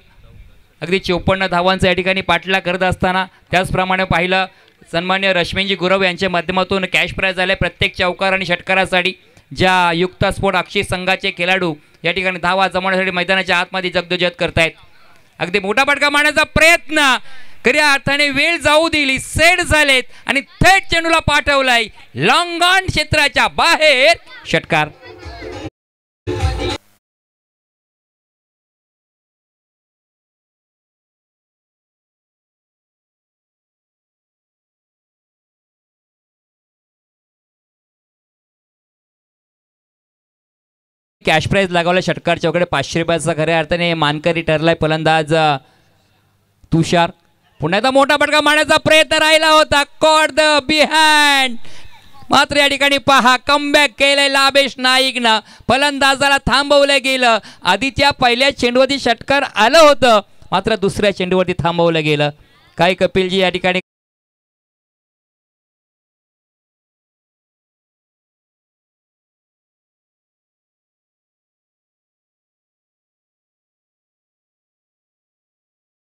अगदी 54 धावांचा या ठिकाणी पाठलाग करत असताना त्याचप्रमाणे पाहिलं सन्मान्य रश्मीजी गुरव यांच्या माध्यमातून कॅश प्राइज झाले प्रत्येक चौकार आणि षटकारासाठी. ज्या युक्ता स्पोर्ट अक्षी संघाचे खेळाडू या ठिकाणी धावा जमवण्यासाठी मैदानाच्या आतमध्ये जगदोजहद करतायत. अगदी मोठा फटका मारण्याचा प्रयत्न खऱ्या अर्थाने वेळ जाऊ दिली, सेट झालेत आणि थेट चेंडूला पाठवलाय लॉंग ऑन क्षेत्राच्या बाहेर. षटकार. कॅश प्राइज लागवला षटकारच्या वगैरे 500 रुपयाचा खऱ्या अर्थाने मानकरी ठरलाय फलंदाज तुषार. पुन्हा एकदा मोठा फटका मारण्याचा प्रयत्न राहिला होता, कॉट द बिहाइंड. मात्र या ठिकाणी पहा कमबॅक केलंय लाभेश नाईकनं, फलंदाजाला थांबवलं गेलं. आधीच्या पहिल्या चेंडूवरती षटकार आलं होतं, मात्र दुसऱ्या चेंडूवरती थांबवलं गेलं. काय कपिलजी या ठिकाणी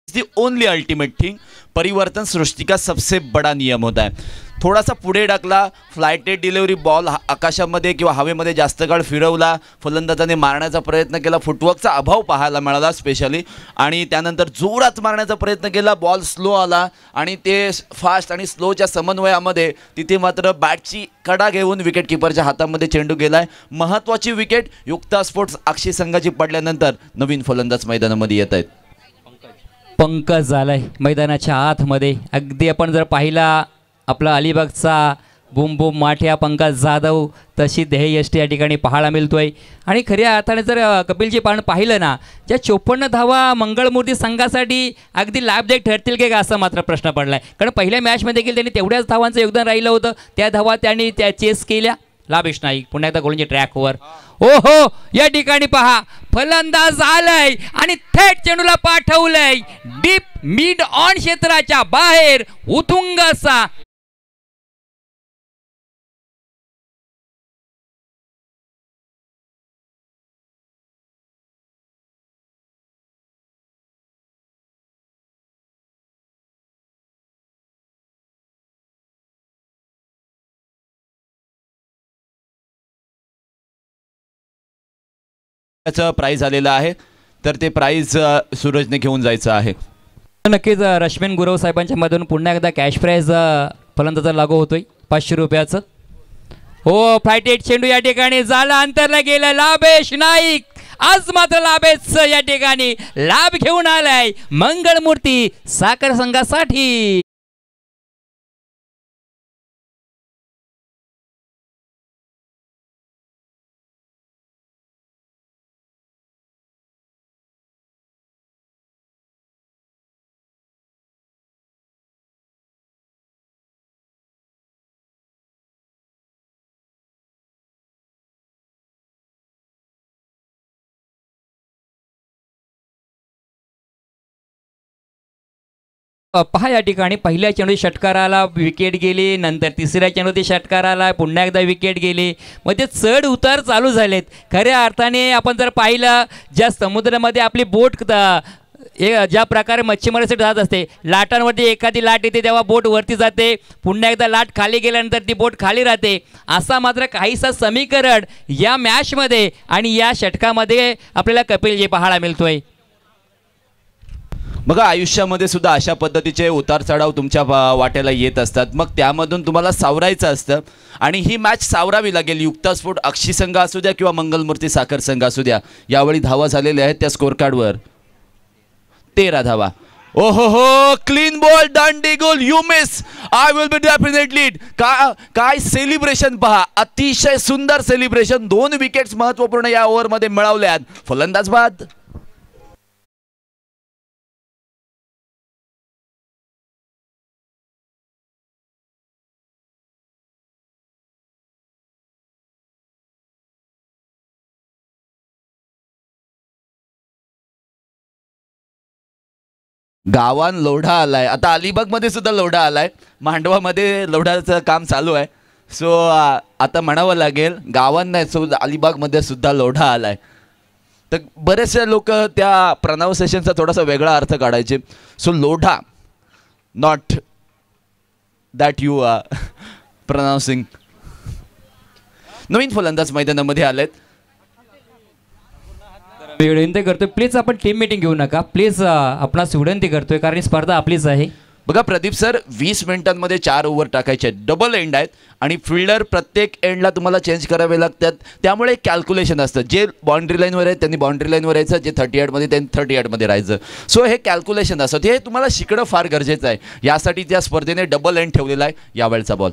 दी ओनली अल्टीमेट थिंग. परिवर्तन सृष्टि का सबसे बड़ा नियम होता है. थोडासा पुढे टाकला, फ्लायटेड डिलिव्हरी बॉल आकाशामध्ये किंवा हवेमध्ये जास्त काळ फिरवला, फलंदाजाने मारण्याचा प्रयत्न केला, फुटवर्कचा अभाव पाहायला मिळाला स्पेशली. आणि त्यानंतर जोरात मारण्याचा प्रयत्न केला, बॉल स्लो आला आणि ते फास्ट आणि स्लोच्या समन्वयामध्ये तिथे मात्र बॅटची कडा घेऊन विकेट किपरच्या हातामध्ये चेंडू गेलाय. महत्त्वाची विकेट युक्ता स्पोर्ट्स अक्षी संघाची पडल्यानंतर नवीन फलंदाज मैदानामध्ये येत आहेत. पंकज झालाय मैदानाच्या आतमध्ये. अगदी आपण जर पाहिला आपला अलिबागचा बुम बुम माठ्या पंकज जाधव तशी ध्येयष्टी या ठिकाणी पाहायला मिळतोय. आणि खऱ्या अर्थाने जर कपिलजी पाहिलं ना, ज्या 54 धावा मंगळमूर्ती संघासाठी अगदी लाभदायक ठरतील की असं मात्र प्रश्न पडला आहे. कारण पहिल्या मॅचमध्ये देखील त्यांनी तेवढ्याच धावांचं योगदान राहिलं होतं. त्या धावा त्यांनी त्या चेस केल्या. लाभेश नाईक पुन्हा एकदा गोलंदाजी ट्रॅकवर. ओहो, या ठिकाणी पहा फलंदाज आलाय आणि थेट चेंडूला पाठवलंय डीप मिड ऑन क्षेत्राच्या बाहेर उतुंग असा. प्राइज आलेलं आहे, तर ते प्राइज सूरजने घेऊन जायचं आहे. नक्कीच रश्मीन गुरव साहेबांच्या मधून पुन्हा एकदा कॅश प्राइज फलंदाजा लागू होतोय 500 रुपयाचं. हो, फ्लायटेड चेंडू या ठिकाणी झाला, अंतरला गेला लाभेश नाईक. आज मात्र लाभेश या ठिकाणी लाभ घेऊन आलाय मंगळमूर्ती साखर संघासाठी. पहा या ठिकाणी पहिल्या चेंडू षटकाराला विकेट गेली, नंतर तिसऱ्या चेंडू ती षटकाराला पुन्हा एकदा विकेट गेली. म्हणजे चढ उतार चालू झालेत. खऱ्या अर्थाने आपण जर पाहिलं, ज्या समुद्रामध्ये आपली बोट ज्या प्रकारे मच्छीमारासाठी जात असते, लाटांवरती एखादी लाट येते तेव्हा बोट वरती जाते, पुन्हा एकदा लाट खाली गेल्यानंतर ती बोट खाली राहते. असा मात्र काहीसा समीकरण या मॅचमध्ये आणि या षटकामध्ये आपल्याला कपिलजी पाहायला मिळतोय. बघा, आयुष्यामध्ये सुद्धा अशा पद्धतीचे उतार चढाव तुमच्या वाट्याला येत असतात. मग त्यामधून तुम्हाला सावरायचं असतं आणि ही मॅच सावरावी लागेल. युक्तास्फोट अक्षी संघ असू द्या किंवा मंगलमूर्ती साखर संघ असू द्या, यावेळी धावा झालेल्या आहेत त्या स्कोर कार्डवर 13 धावा. ओहो हो, clean ball, Dandi goal, you miss, I will be definitely. काय सेलिब्रेशन पहा, अतिशय सुंदर सेलिब्रेशन. 2 विकेट्स महत्वपूर्ण या ओव्हरमध्ये मिळवल्यात. फलंदाज बाद. गावान लोढा आलाय. आता अलिबागमध्ये सुद्धा लोढा आलाय, मांडवामध्ये लोढाचं काम चालू आहे. सो आता म्हणावं लागेल गावान नाही, सो अलिबागमध्ये सुद्धा लोढा आलाय. तर बरेचसे लोक त्या प्रोनाउन्सिएशनचा थोडासा वेगळा अर्थ काढायचे. So Lodha, not that you are pronouncing. नवीन फलंदाज मैदानामध्ये आलेत. विनंती करतोय प्लीज आपण टीम मीटिंग घेऊ नका प्लीज, आपणास विनंती करतोय कारण ही स्पर्धा आपलीच आहे. बघा प्रदीप सर, 20 मिनिटांमध्ये 4 ओव्हर टाकायचे आहेत. डबल एंड आहेत आणि फिल्डर प्रत्येक एंडला तुम्हाला चेंज करावे लागतात. त्यामुळे कॅल्क्युलेशन असतं. जे बाउंड्री लाईनवर आहेत त्यांनी बाउंड्री लाईनवर यायचं, जे 38मध्ये त्यांनी 38मध्ये राहायचं. सो हे कॅल्क्युलेशन असतं, हे तुम्हाला शिकणं फार गरजेचं आहे. यासाठी त्या स्पर्धेने डबल एंड ठेवलेला आहे. यावेळचा बॉल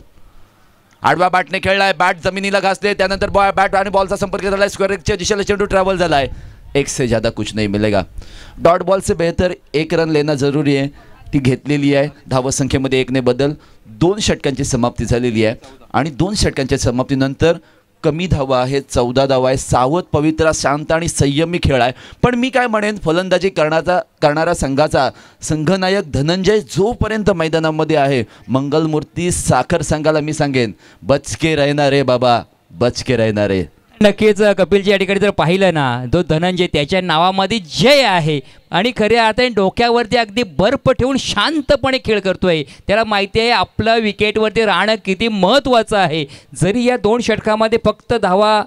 आडव्या बॅटने खेळलाय, बॅट जमिनीला घासले, त्यानंतर बॅट आणि बॉलचा संपर्क झालाय, स्क्वेअरच्या दिशेला चेंडू ट्रॅव्हल झालाय. 1 से ज़्यादा कुछ नहीं मिलेगा. डॉट बॉल से बेहतर 1 रन लेना जरूरी आहे. ती घेतलेली आहे. धावसंख्येमध्ये 1 ने बदल. 2 षटकांची समाप्ती झालेली आहे आणि 2 षटकांच्या समाप्तीनंतर कमी धावा आहेत, 14 धावा आहे. सावध, पवित्रा, शांत आणि संयमी खेळ आहे. पण मी काय म्हणेन, फलंदाजी करणारा संघाचा संघनायक धनंजय जोपर्यंत मैदानामध्ये आहे, मंगलमूर्ती साखर संघाला मी सांगेन बचके रहना रे बाबा, बचके रहना रे. नक्कीच कपिलजी या ठिकाणी जर पाहिलं ना, तो धनंजय त्याच्या नावामध्ये जय आहे आणि खऱ्या अर्थाने डोक्यावरती अगदी बर्फ ठेवून शांतपणे खेळ करतोय. त्याला माहिती आहे आपलं विकेटवरती राहणं किती महत्त्वाचं आहे. जरी या 2 षटकामध्ये फक्त धावा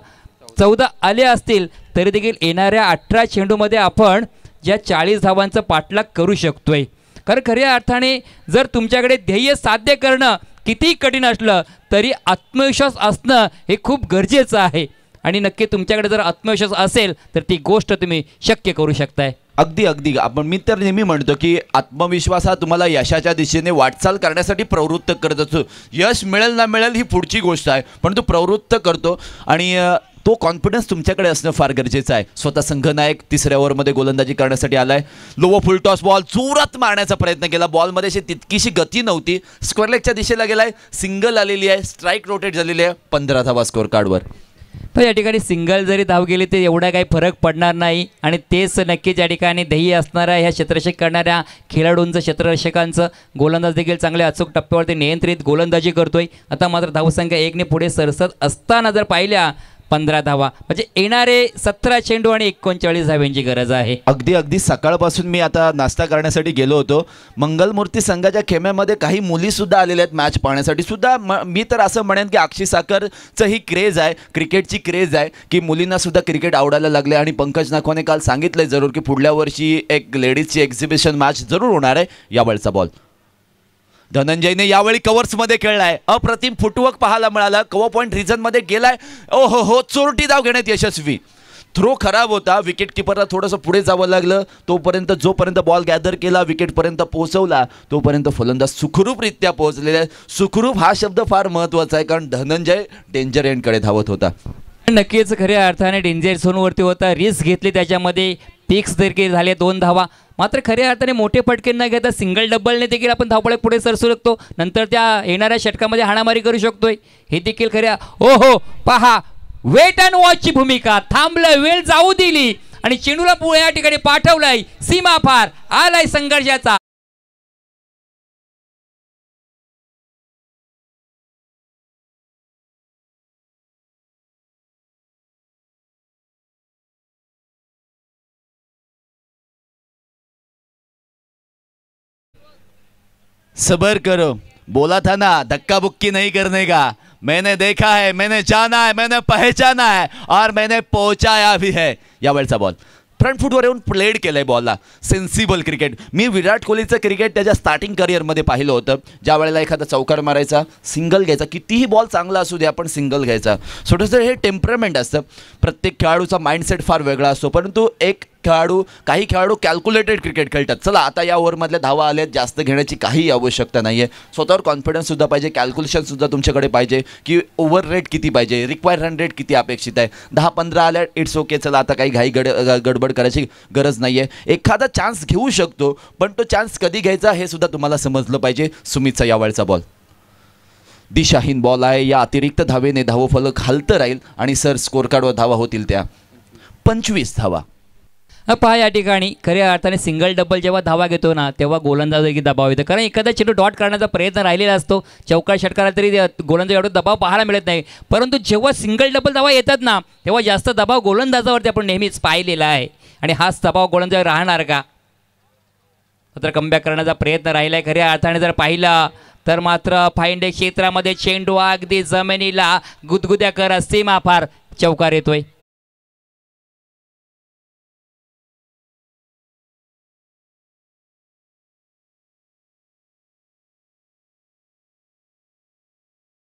14 आल्या असतील तरी देखील येणाऱ्या 18 चेंडूमध्ये आपण ज्या 40 धावांचं पाठलाग करू शकतोय. कारण खऱ्या अर्थाने जर तुमच्याकडे ध्येय साध्य करणं किती कठीण असलं तरी आत्मविश्वास असणं हे खूप गरजेचं आहे आणि नक्की तुमच्याकडे जर आत्मविश्वास असेल तर ती गोष्ट तुम्ही शक्य करू शकताय. अगदी अगदी आपण मी तर नेहमी म्हणतो की आत्मविश्वास हा तुम्हाला यशाच्या दिशेने वाटचाल करण्यासाठी प्रवृत्त करत असतो. यश मिळेल ना मिळेल ही पुढची गोष्ट आहे, पण तो प्रवृत्त करतो आणि तो कॉन्फिडन्स तुमच्याकडे असणं फार गरजेचं आहे. स्वतः संघनायक तिसऱ्या ओव्हरमध्ये गोलंदाजी करण्यासाठी आलाय. लोवर फुल टॉस बॉल जोरात मारण्याचा प्रयत्न केला. बॉलमध्ये अशी तितकीशी गती नव्हती. स्क्वेअर लेगच्या दिशेला गेलाय. सिंगल आलेली आहे. स्ट्राईक रोटेट झालेली आहे. 15 धावा स्कोअर कार्डवर. पण या ठिकाणी सिंगल जरी धाव गेली तर एवढा काही फरक पडणार नाही आणि तेच नक्कीच या ठिकाणी ध्येय असणाऱ्या ह्या क्षेत्ररक्षक करणाऱ्या खेळाडूंचं क्षेत्ररक्षकांचं. गोलंदाज देखील चांगल्या अचूक टप्प्यावरती नियंत्रित गोलंदाजी करतोय. आता मात्र धावसंख्या 1ने पुढे सरसत असताना जर पाहिल्या 15 धावा म्हणजे येणारे 17 चेंडू आणि 39 धाव्यांची गरज आहे. अगदी अगदी सकाळपासून मी आता नाश्ता करण्यासाठी गेलो होतो. मंगलमूर्ती संघाच्या खेम्यामध्ये काही मुलीसुद्धा आलेल्या आहेत मॅच पाहण्यासाठी सुद्धा. मी तर असं म्हणेन की अक्षी साखरचं ही क्रेज आहे, क्रिकेटची क्रेज आहे की मुलींनासुद्धा क्रिकेट आवडायला लागले. आणि पंकज नाखवाने काल सांगितलं जरूर की पुढल्या वर्षी एक लेडीजची एक्झिबिशन मॅच जरूर होणार आहे. यावेळचा बॉल धनंजयने यावेळी कव्हर्समध्ये खेळलाय. अप्रतिम फुटवर्क पाहायला मिळाला. कव्हर पॉईंट रिझनमध्ये गेलाय. ओहो हो, चोरटी धाव घेण्यात यशस्वी. थ्रो खराब होता. विकेट किपरला थोडंसं पुढे जावं लागलं. तोपर्यंत जोपर्यंत बॉल गॅदर केला, विकेटपर्यंत पोहोचवला, तोपर्यंत फलंदाज सुखरूपरित्या पोहोचलेला आहे. सुखरूप हा शब्द फार महत्त्वाचा आहे कारण धनंजय डेंजर एंडकडे धावत होता. नक्कीच खऱ्या अर्थाने डेंजर झोनवरती होता. रिस्क घेतली त्याच्यामध्ये. पिक्स देखील झाले 2 धावा. मात्र खऱ्या अर्थाने मोठे फटके न घेता सिंगल डबलने देखील आपण धावपळे पुढे सरसू शकतो. नंतर त्या येणाऱ्या षटकामध्ये हाणामारी करू शकतोय. हे देखील खऱ्या ओहो पहा वेट अँड वॉचची भूमिका. थांबलं, वेळ जाऊ दिली आणि चेंडूला पुढे या ठिकाणी पाठवलाय. सीमा पार आलाय संघर्षाचा. सबर करो, बोला था ना धक्का बुक्की नहीं करने का. मैंने देखा है, मैंने जाना है, मैंने पहचाना है और मैंने पहुंचाया भी है. यावेळचा बॉल फ्रंट फुटवर येऊन प्लेड केलंय बॉलला. Sensible cricket. मी विराट कोहलीचं क्रिकेट त्याच्या स्टार्टिंग करिअरमध्ये पाहिलं होतं. ज्या वेळेला एखादा चौकार मारायचा, सिंगल घ्यायचा, कितीही बॉल चांगला असू दे आपण सिंगल घ्यायचा. छोटंसं हे टेम्परमेंट असतं. प्रत्येक खेळाडूचा माइंडसेट फार वेगळा असतो. परंतु काही खेळाडू कॅल्क्युलेटेड क्रिकेट खेळतात. चला आता या ओव्हरमधल्या धावा आल्यात, जास्त घेण्याची काही आवश्यकता नाही आहे. स्वतःवर कॉन्फिडन्ससुद्धा पाहिजे, कॅल्क्युलेशनसुद्धा तुमच्याकडे पाहिजे की ओव्हर रेट किती पाहिजे, रिक्वायर रन रेट किती अपेक्षित आहे. 10-15 आल्या इट्स ओके. चला आता काही गडबड करायची गरज नाही आहे. एखादा चान्स घेऊ शकतो, पण तो चान्स कधी घ्यायचा हे सुद्धा तुम्हाला समजलं पाहिजे. सुमितचा यावेळचा बॉल दिशाहीन बॉल आहे. या अतिरिक्त धावेने धावफलक हलतं राहील आणि सर स्कोर कार्डवर धावा होतील त्या 25 धावा. पहा या ठिकाणी खऱ्या अर्थाने सिंगल डबल जेव्हा धावा घेतो ना तेव्हा गोलंदाज दबाव येतो. कारण एखादा चेंडू डॉट करण्याचा प्रयत्न राहिलेला असतो. चौकार षटकाला तरी गोलंदाज एवढा दबाव पाहायला मिळत नाही. परंतु जेव्हा सिंगल डबल धावा येतात ना तेव्हा जास्त दबाव गोलंदाजावरती आपण नेहमीच पाहिलेला आहे. आणि हाच दबाव गोलंदाजावर राहणार का? मात्र कमबॅक करण्याचा प्रयत्न राहिला आहे. खऱ्या अर्थाने जर पाहिला तर मात्र फाईंड क्षेत्रामध्ये चेंडू अगदी जमिनीला गुदगुद्या कर सीमा फार चौकार येतोय.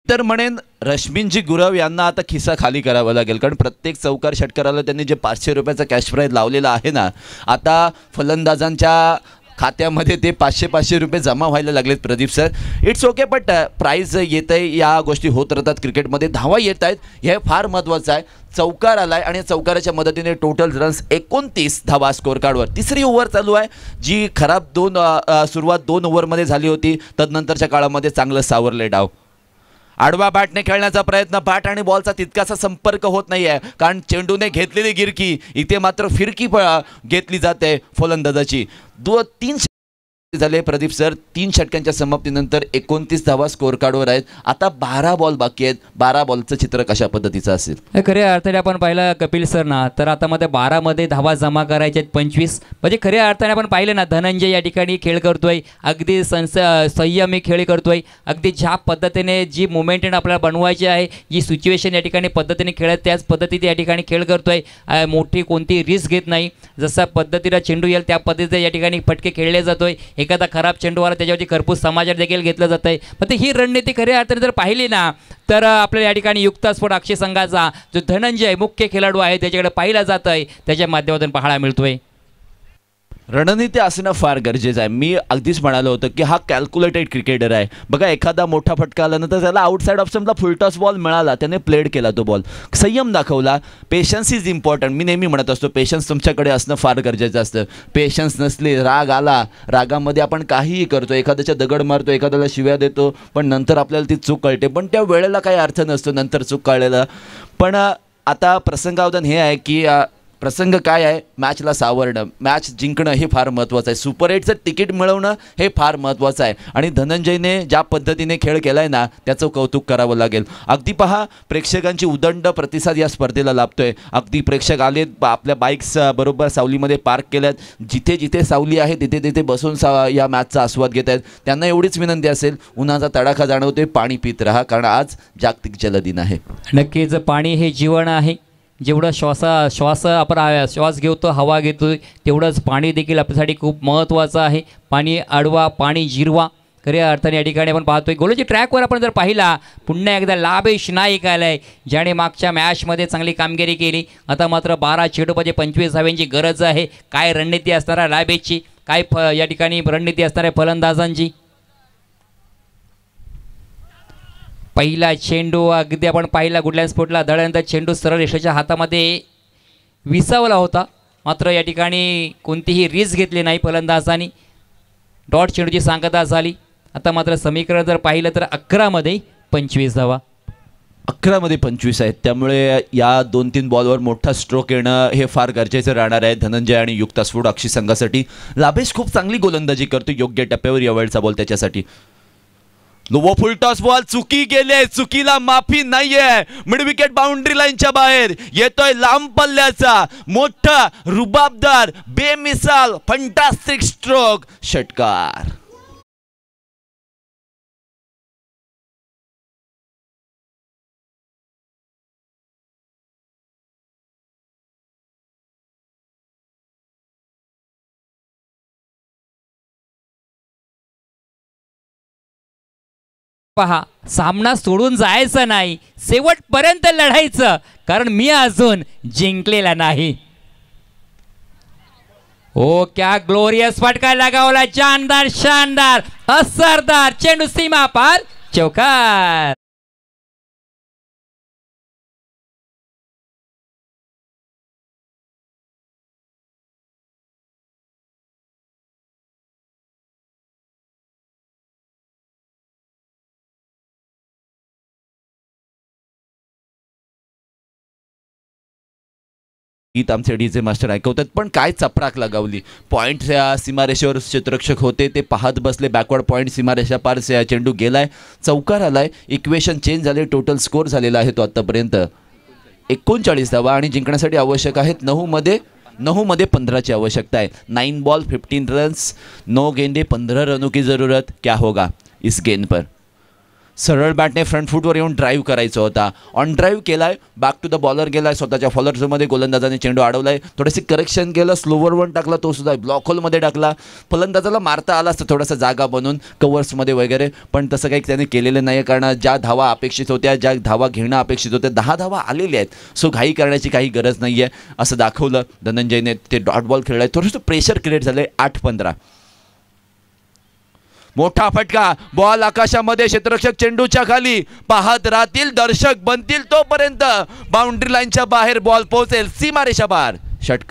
तर म्हणेन रश्मीनजी गुरव यांना आता खिसा खाली करावा लागेल. कारण प्रत्येक चौकार षटकाराला त्यांनी जे 500 रुपयाचा कॅश प्राईज लावलेला आहे ना, आता फलंदाजांच्या खात्यामध्ये ते 500 रुपये जमा व्हायला लागलेत. Pradeep sir it's okay, but price येत आहे, या गोष्टी होत राहतात क्रिकेटमध्ये. धावा येत आहेत हे फार महत्त्वाचं आहे. चौकार आलाय आणि चौकाराच्या मदतीने टोटल रन्स 29 धावा स्कोअर कार्डवर. तिसरी ओव्हर चालू आहे जी खराब सुरुवात 2 ओव्हरमध्ये झाली होती. तदनंतरच्या काळामध्ये चांगलं सावरले डाव. आडवा बॅटने खेळण्याचा प्रयत्न. बॅट आणि बॉलचा तितकासा संपर्क होत नाही आहे कारण चेंडूने घेतलेली गिरकी. इथे मात्र फिरकी घेतली जाते फलंदाजाची. 2-3 झाले प्रदीप सर. 3 षटकांच्या समाप्तीनंतर 29 धावा स्कोअर कार्डवर आहेत. आता 12 बॉल बाकी आहेत. 12 बॉलचं चित्र कशा पद्धतीचं असेल? खऱ्या अर्थाने आपण पाहिलं कपिल सर ना तर आता मध्ये 12 मध्ये धावा जमा करायच्या आहेत 25. म्हणजे खऱ्या अर्थाने आपण पाहिलं ना धनंजय या ठिकाणी खेळ करतोय. अगदी संयमी खेळ करतोय. अगदी ज्या पद्धतीने जी मोमेंट आपल्याला बनवायची आहे, जी सिच्युएशन या ठिकाणी पद्धतीने खेळत त्याच पद्धतीने या ठिकाणी खेळ करतोय. मोठी कोणती रिस्क घेत नाही. जसा पद्धतीला चेंडू येईल त्या पद्धतीने या ठिकाणी फटके खेळले जातोय. एखादा खराब चेंडू आला त्याच्यावरती खरपूस समाचार देखील घेतलं जात आहे. पण ही रणनीती खऱ्या अर्थाने जर पाहिली ना तर आपल्याला या ठिकाणी युक्ता स्फोट अक्षय संघाचा जो धनंजय मुख्य खेळाडू आहे त्याच्याकडे पाहिला जात आहे, त्याच्या माध्यमातून पाहायला मिळतोय. रणनीती असणं फार गरजेचं आहे. मी अगदीच म्हणालो होतं की हा कॅल्क्युलेटेड क्रिकेटर आहे. बघा, एखादा मोठा फटका आल्यानंतर त्याला आउटसाईड ऑफ स्टंपला फुलटॉस बॉल मिळाला, त्याने प्लेड केला तो बॉल, संयम दाखवला. Patience is important. मी नेहमी म्हणत असतो पेशन्स तुमच्याकडे असणं फार गरजेचं असतं. पेशन्स नसले, राग आला, रागामध्ये आपण काहीही करतो, एखाद्याच्या दगड मारतो, एखाद्याला शिव्या देतो, पण नंतर आपल्याला ती चूक कळते, पण त्या वेळेला काही अर्थ नसतो नंतर चूक कळलेला. पण आता प्रसंगावधान हे आहे की प्रसंग काय आहे, मॅचला सावरणं, मॅच जिंकणं हे फार महत्त्वाचं आहे. सुपर 8चं तिकीट मिळवणं हे फार महत्त्वाचं आहे. आणि धनंजयने ज्या पद्धतीने खेळ केला आहे ना, त्याचं कौतुक करावं लागेल. अगदी पहा, प्रेक्षकांची उदंड प्रतिसाद या स्पर्धेला लाभतोय. अगदी प्रेक्षक आलेत, आपल्या बाईक्स बरोबर सावलीमध्ये पार्क केल्यात, जिथे जिथे सावली आहे तिथे तिथे बसून या मॅचचा आस्वाद घेत आहेत. त्यांना एवढीच विनंती असेल, उन्हाचा तडाखा जाणवते, पाणी पित राहा, कारण आज जागतिक जलदिन आहे. नक्कीच पाणी हे जीवन आहे. जेवढं आपण श्वास घेतो, हवा घेतो, तेवढंच पाणी देखील आपल्यासाठी खूप महत्त्वाचं आहे. पाणी अडवा, पाणी जिरवा. खऱ्या अर्थाने या ठिकाणी आपण पाहतोय गोलची ट्रॅकवर आपण जर पाहिला, पुन्हा एकदा लाभेश नाईक आलाय, ज्याने मागच्या मॅचमध्ये चांगली कामगिरी केली. आता मात्र 12 चेंडूमध्ये 25 धाव्यांची गरज आहे. काय रणनीती असणार आहे लाभेशची, काय या ठिकाणी रणनीती असणार आहे फलंदाजांची. पहिला चेंडू अगदी आपण पाहिला गुडलँड स्पोर्टला धडल्यानंतर चेंडू सरळ यशाच्या हातामध्ये विसावला होता. मात्र या ठिकाणी कोणतीही रिस्क घेतली नाही फलंदाजांनी. डॉट चेंडूची सांगता झाली. आता मात्र समीकरण जर पाहिलं तर 11मध्ये 25 धावा. 11मध्ये 25 आहेत, त्यामुळे या 2-3 बॉलवर मोठा स्ट्रोक येणं हे फार गरजेचं राहणार आहे धनंजय आणि युक्तास्फोट अक्षी संघासाठी. लाभेश खूप चांगली गोलंदाजी करतो, योग्य टप्प्यावर या वेळचा बॉल त्याच्यासाठी. लो फुलटॉस बॉल चुकी गेले, चुकीला माफी नाहीये. मिड विकेट बाउंड्री लाईनच्या बाहेर येतोय लांब पल्ल्याचा मोठा रुबाबदार बेमिसाल फंटास्टिक स्ट्रोक, षटकार. पहा, सामना सोडून जायचं नाही, शेवटपर्यंत लढायचं, कारण मी अजून जिंकलेला नाही. ओ क्या ग्लोरियस फटका लगावला, जानदार, शानदार, असरदार चेंडू सीमा पार, चौकार. गीत आमचे डीजे मास्टर ऐकवतात, पण काय चपराक लगावली. पॉईंट सीमारेषेवर क्षेत्ररक्षक होते, ते पाहत बसले. बॅकवर्ड पॉईंट सीमारेषा पार चेंडू गेलाय, चौकार आलाय. इक्वेशन चेंज झाले, टोटल स्कोर झालेला आहे तो आत्तापर्यंत 39 धावा आणि जिंकण्यासाठी आवश्यक आहेत 9मध्ये 15ची आवश्यकता आहे. 9 बॉल 15 रन्स, 9 गेंदे 15 रनों की ज़रूरत. क्या होगा इस गेंद पर. सरळ बॅटने फ्रंट फूटवर येऊन ड्राईव्ह करायचा होता, ऑन ड्राईव्ह केलाय, बॅक टू द बॉलर गेलाय, स्वतःच्या फॉलर झोनमध्ये गोलंदाजाने चेंडू अडवलाय, थोडेसे करेक्शन केलं, स्लोवर वन टाकला, तो सुद्धा ब्लॉक होलमध्ये टाकला. फलंदाजाला मारता आला असतं थोडासा जागा बनवून कव्हर्समध्ये वगैरे, पण तसं काही त्याने केलेलं नाही, कारण ज्या धावा अपेक्षित होत्या, ज्या धावा घेणं अपेक्षित होत्या, 10 धावा आलेल्या आहेत. सो घाई करण्याची काही गरज नाही आहे असं दाखवलं धनंजयने. ते डॉट बॉल खेळलाय, थोडंसं प्रेशर क्रिएट झालंय. 8-15. मोठा फटका, बॉल आकाशामध्ये, क्षेत्ररक्षक चेंडूच्या खाली, पाहत राहतील, दर्शक बनतील तोपर्यंत बाउंड्री लाईनच्या बाहेर बॉल पोहोचेल, सीमारेषा पार, षटकार.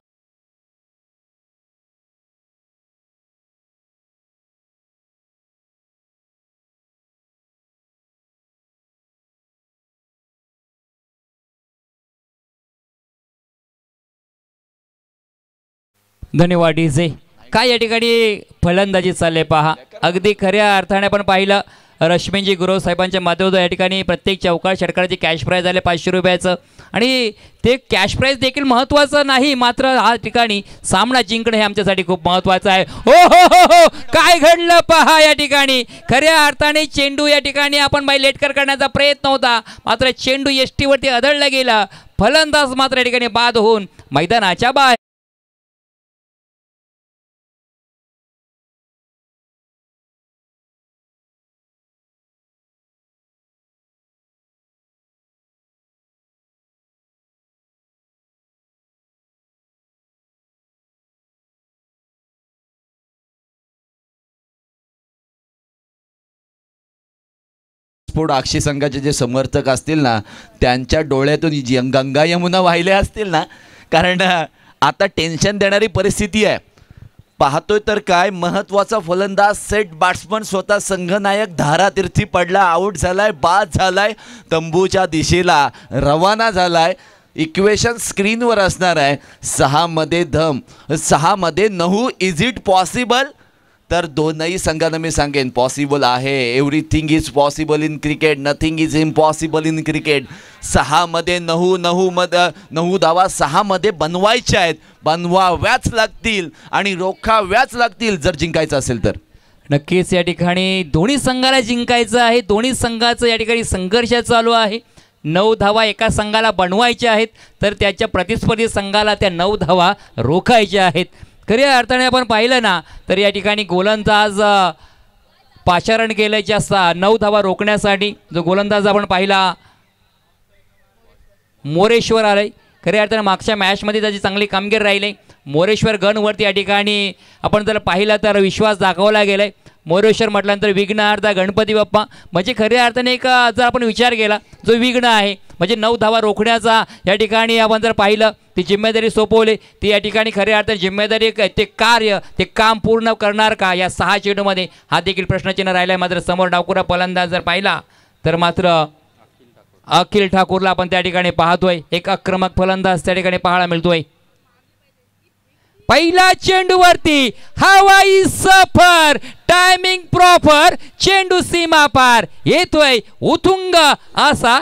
धन्यवाद डीजे. काय या ठिकाणी फलंदाजी चालले पहा. अगदी खऱ्या अर्थाने आपण पाहिलं, रश्मीजी गुरव साहेबांच्या माध्यमातून या ठिकाणी प्रत्येक चौकार षटकाराची कॅश प्राईज आले 500 रुपयाचं, आणि ते कॅश प्राईज देखील महत्त्वाचं नाही, मात्र या ठिकाणी सामना जिंकणं हे आमच्यासाठी खूप महत्त्वाचं आहे. हो हो हो हो, काय घडलं पहा या ठिकाणी. खऱ्या अर्थाने चेंडू या ठिकाणी आपण बाई लेटकर करण्याचा प्रयत्न होता, मात्र चेंडू यष्टीवरती आदळला गेला. फलंदाज मात्र या ठिकाणी बाद होऊन मैदानाच्या बाहेर. स्पोर्ट अक्षी संघाचे जे समर्थक असतील ना त्यांच्या डोळ्यातून गंगा यमुना वाहिल्या असतील ना, कारण आता टेन्शन देणारी परिस्थिती आहे. पाहतोय तर काय महत्त्वाचा फलंदाज सेट बॅट्समन स्वतः संघनायक धारातीर्थी पडला, आऊट झालाय, बाद झालाय, तंबूच्या दिशेला रवाना झालाय. इक्वेशन स्क्रीनवर असणार आहे. 6 मध्ये 9 इज इट पॉसिबल? तर दोनही संघांना मी सांगेन पॉसिबल आहे. Everything is possible in cricket, nothing is impossible in cricket. 6 मध्ये 9 धावा 6 मध्ये बनवायच्या आहेत, बनवाव्याच लागतील आणि रोखाव्याच लागतील जर जिंकायचं असेल तर. नक्कीच या ठिकाणी दोन्ही संघाला जिंकायचं आहे. दोन्ही संघाचं या ठिकाणी संघर्ष चालू आहे. 9 धावा एका संघाला बनवायच्या आहेत तर त्याच्या प्रतिस्पर्धी संघाला त्या 9 धावा रोखायच्या आहेत. खऱ्या अर्थाने आपण पाहिलं ना तर या ठिकाणी गोलंदाज पाचारण केलं जास्त 9 धावा रोखण्यासाठी. जो गोलंदाज आपण पाहिला मोरेश्वर आलाय. खऱ्या अर्थाने मागच्या मॅचमध्ये त्याची चांगली कामगिरी राहिली. मोरेश्वर गनवरती या ठिकाणी आपण जर पाहिलं तर विश्वास दाखवला गेलाय. मोरेश्वर म्हटल्यानंतर विघ्नहर्ता गणपती बाप्पा, म्हणजे खऱ्या अर्थाने एक जर आपण विचार केला जो विघ्न आहे म्हणजे 9 धावा रोखण्याचा या ठिकाणी आपण जर पाहिलं ती जिम्मेदारी सोपवली, ती या ठिकाणी खऱ्या अर्थाने जिम्मेदारी ते कार्य ते काम पूर्ण करणार का या 6 चेंडूमध्ये, हा देखील प्रश्नचिन्ह राहिला आहे. मात्र समोर डावखुरा फलंदाज जर पाहिला तर मात्र अखिल ठाकूरला आपण त्या ठिकाणी पाहतोय. एक आक्रमक फलंदाज त्या ठिकाणी पाहायला मिळतोय. पहिला चेंडूवरती हवाई सफर, टायमिंग प्रॉपर, चेंडू सीमा पार येतोय उथुंग असा.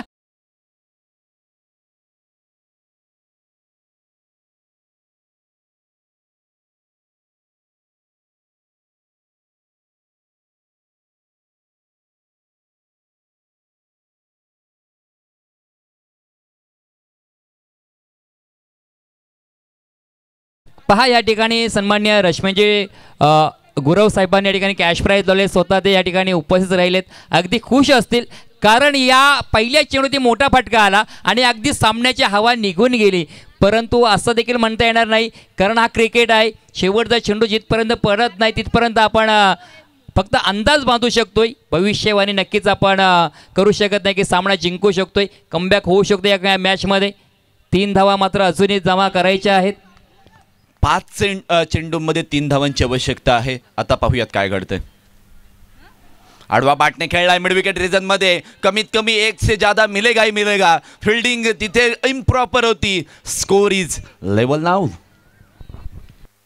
पहा या ठिकाणी सन्मान्य रश्मीचे गुरव साहेबांनी या ठिकाणी कॅश प्राईज लावले, स्वतः ते या ठिकाणी उपस्थित राहिलेत. अगदी खुश असतील कारण या पहिल्या चेंडूत मोठा फटका आला आणि अगदी सामन्याची हवा निघून गेली. परंतु असं देखील म्हणता येणार नाही कारण हा क्रिकेट आहे. शेवटचा चेंडू जिथपर्यंत पडत नाही तिथपर्यंत आपण फक्त अंदाज बांधू शकतोय. भविष्यवाणी नक्कीच आपण करू शकत नाही की सामना जिंकू शकतोय, कमबॅक होऊ शकतो या मॅचमध्ये. 3 धावा मात्र अजूनही जमा करायच्या आहेत. 5 चेंडूमध्ये 3 धावांची आवश्यकता आहे. आता पाहूयात काय घडतंय. आडवा बॅटने खेळलाय मिड विकेट रिजन मध्ये, कमीत कमी 1 से ज्यादा मिलेगा ही मिलेगा. फिल्डिंग तिथे इम्प्रॉपर होती. स्कोर इज लेवल नाव.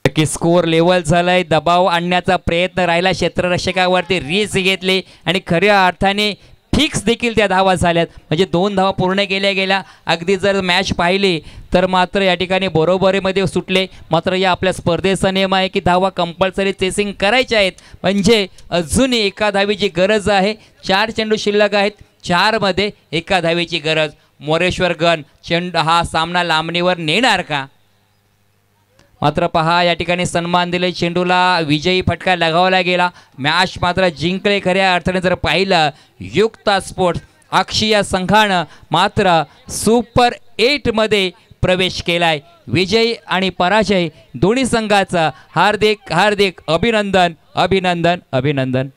की स्कोर लेवल झालाय. दबाव आणण्याचा प्रयत्न राहिला क्षेत्ररक्षकावरती, रिस्क घेतली आणि खऱ्या अर्थाने फिक्स देखील त्या धावा झाल्यात. म्हणजे 2 धावा पूर्ण केल्या गेल्या. अगदी जर मॅच पाहिली तर मात्र या ठिकाणी बरोबरीमध्ये सुटले. मात्र या आपल्या स्पर्धेचा नियम आहे की धावा कंपल्सरी चेसिंग करायच्या आहेत. म्हणजे अजूनही एका धावेची गरज आहे. 4 चेंडू शिल्लक आहेत, 4 मध्ये एका धावेची गरज. मोरेश्वर गण चेंडू हा सामना लांबणीवर नेणार का? मात्र पहा या ठिकाणी सन्मान दिले, चेंडूला विजयी फटका लगावला गेला. मॅच मात्र जिंकले. खऱ्या अर्थाने जर पाहिलं युक्ता स्पोर्ट्स अक्षी या संघानं मात्र सुपर 8 मध्ये प्रवेश केलाय. विजय आणि पराजय दोन्ही संघाचा हार्दिक हार्दिक अभिनंदन अभिनंदन अभिनंदन.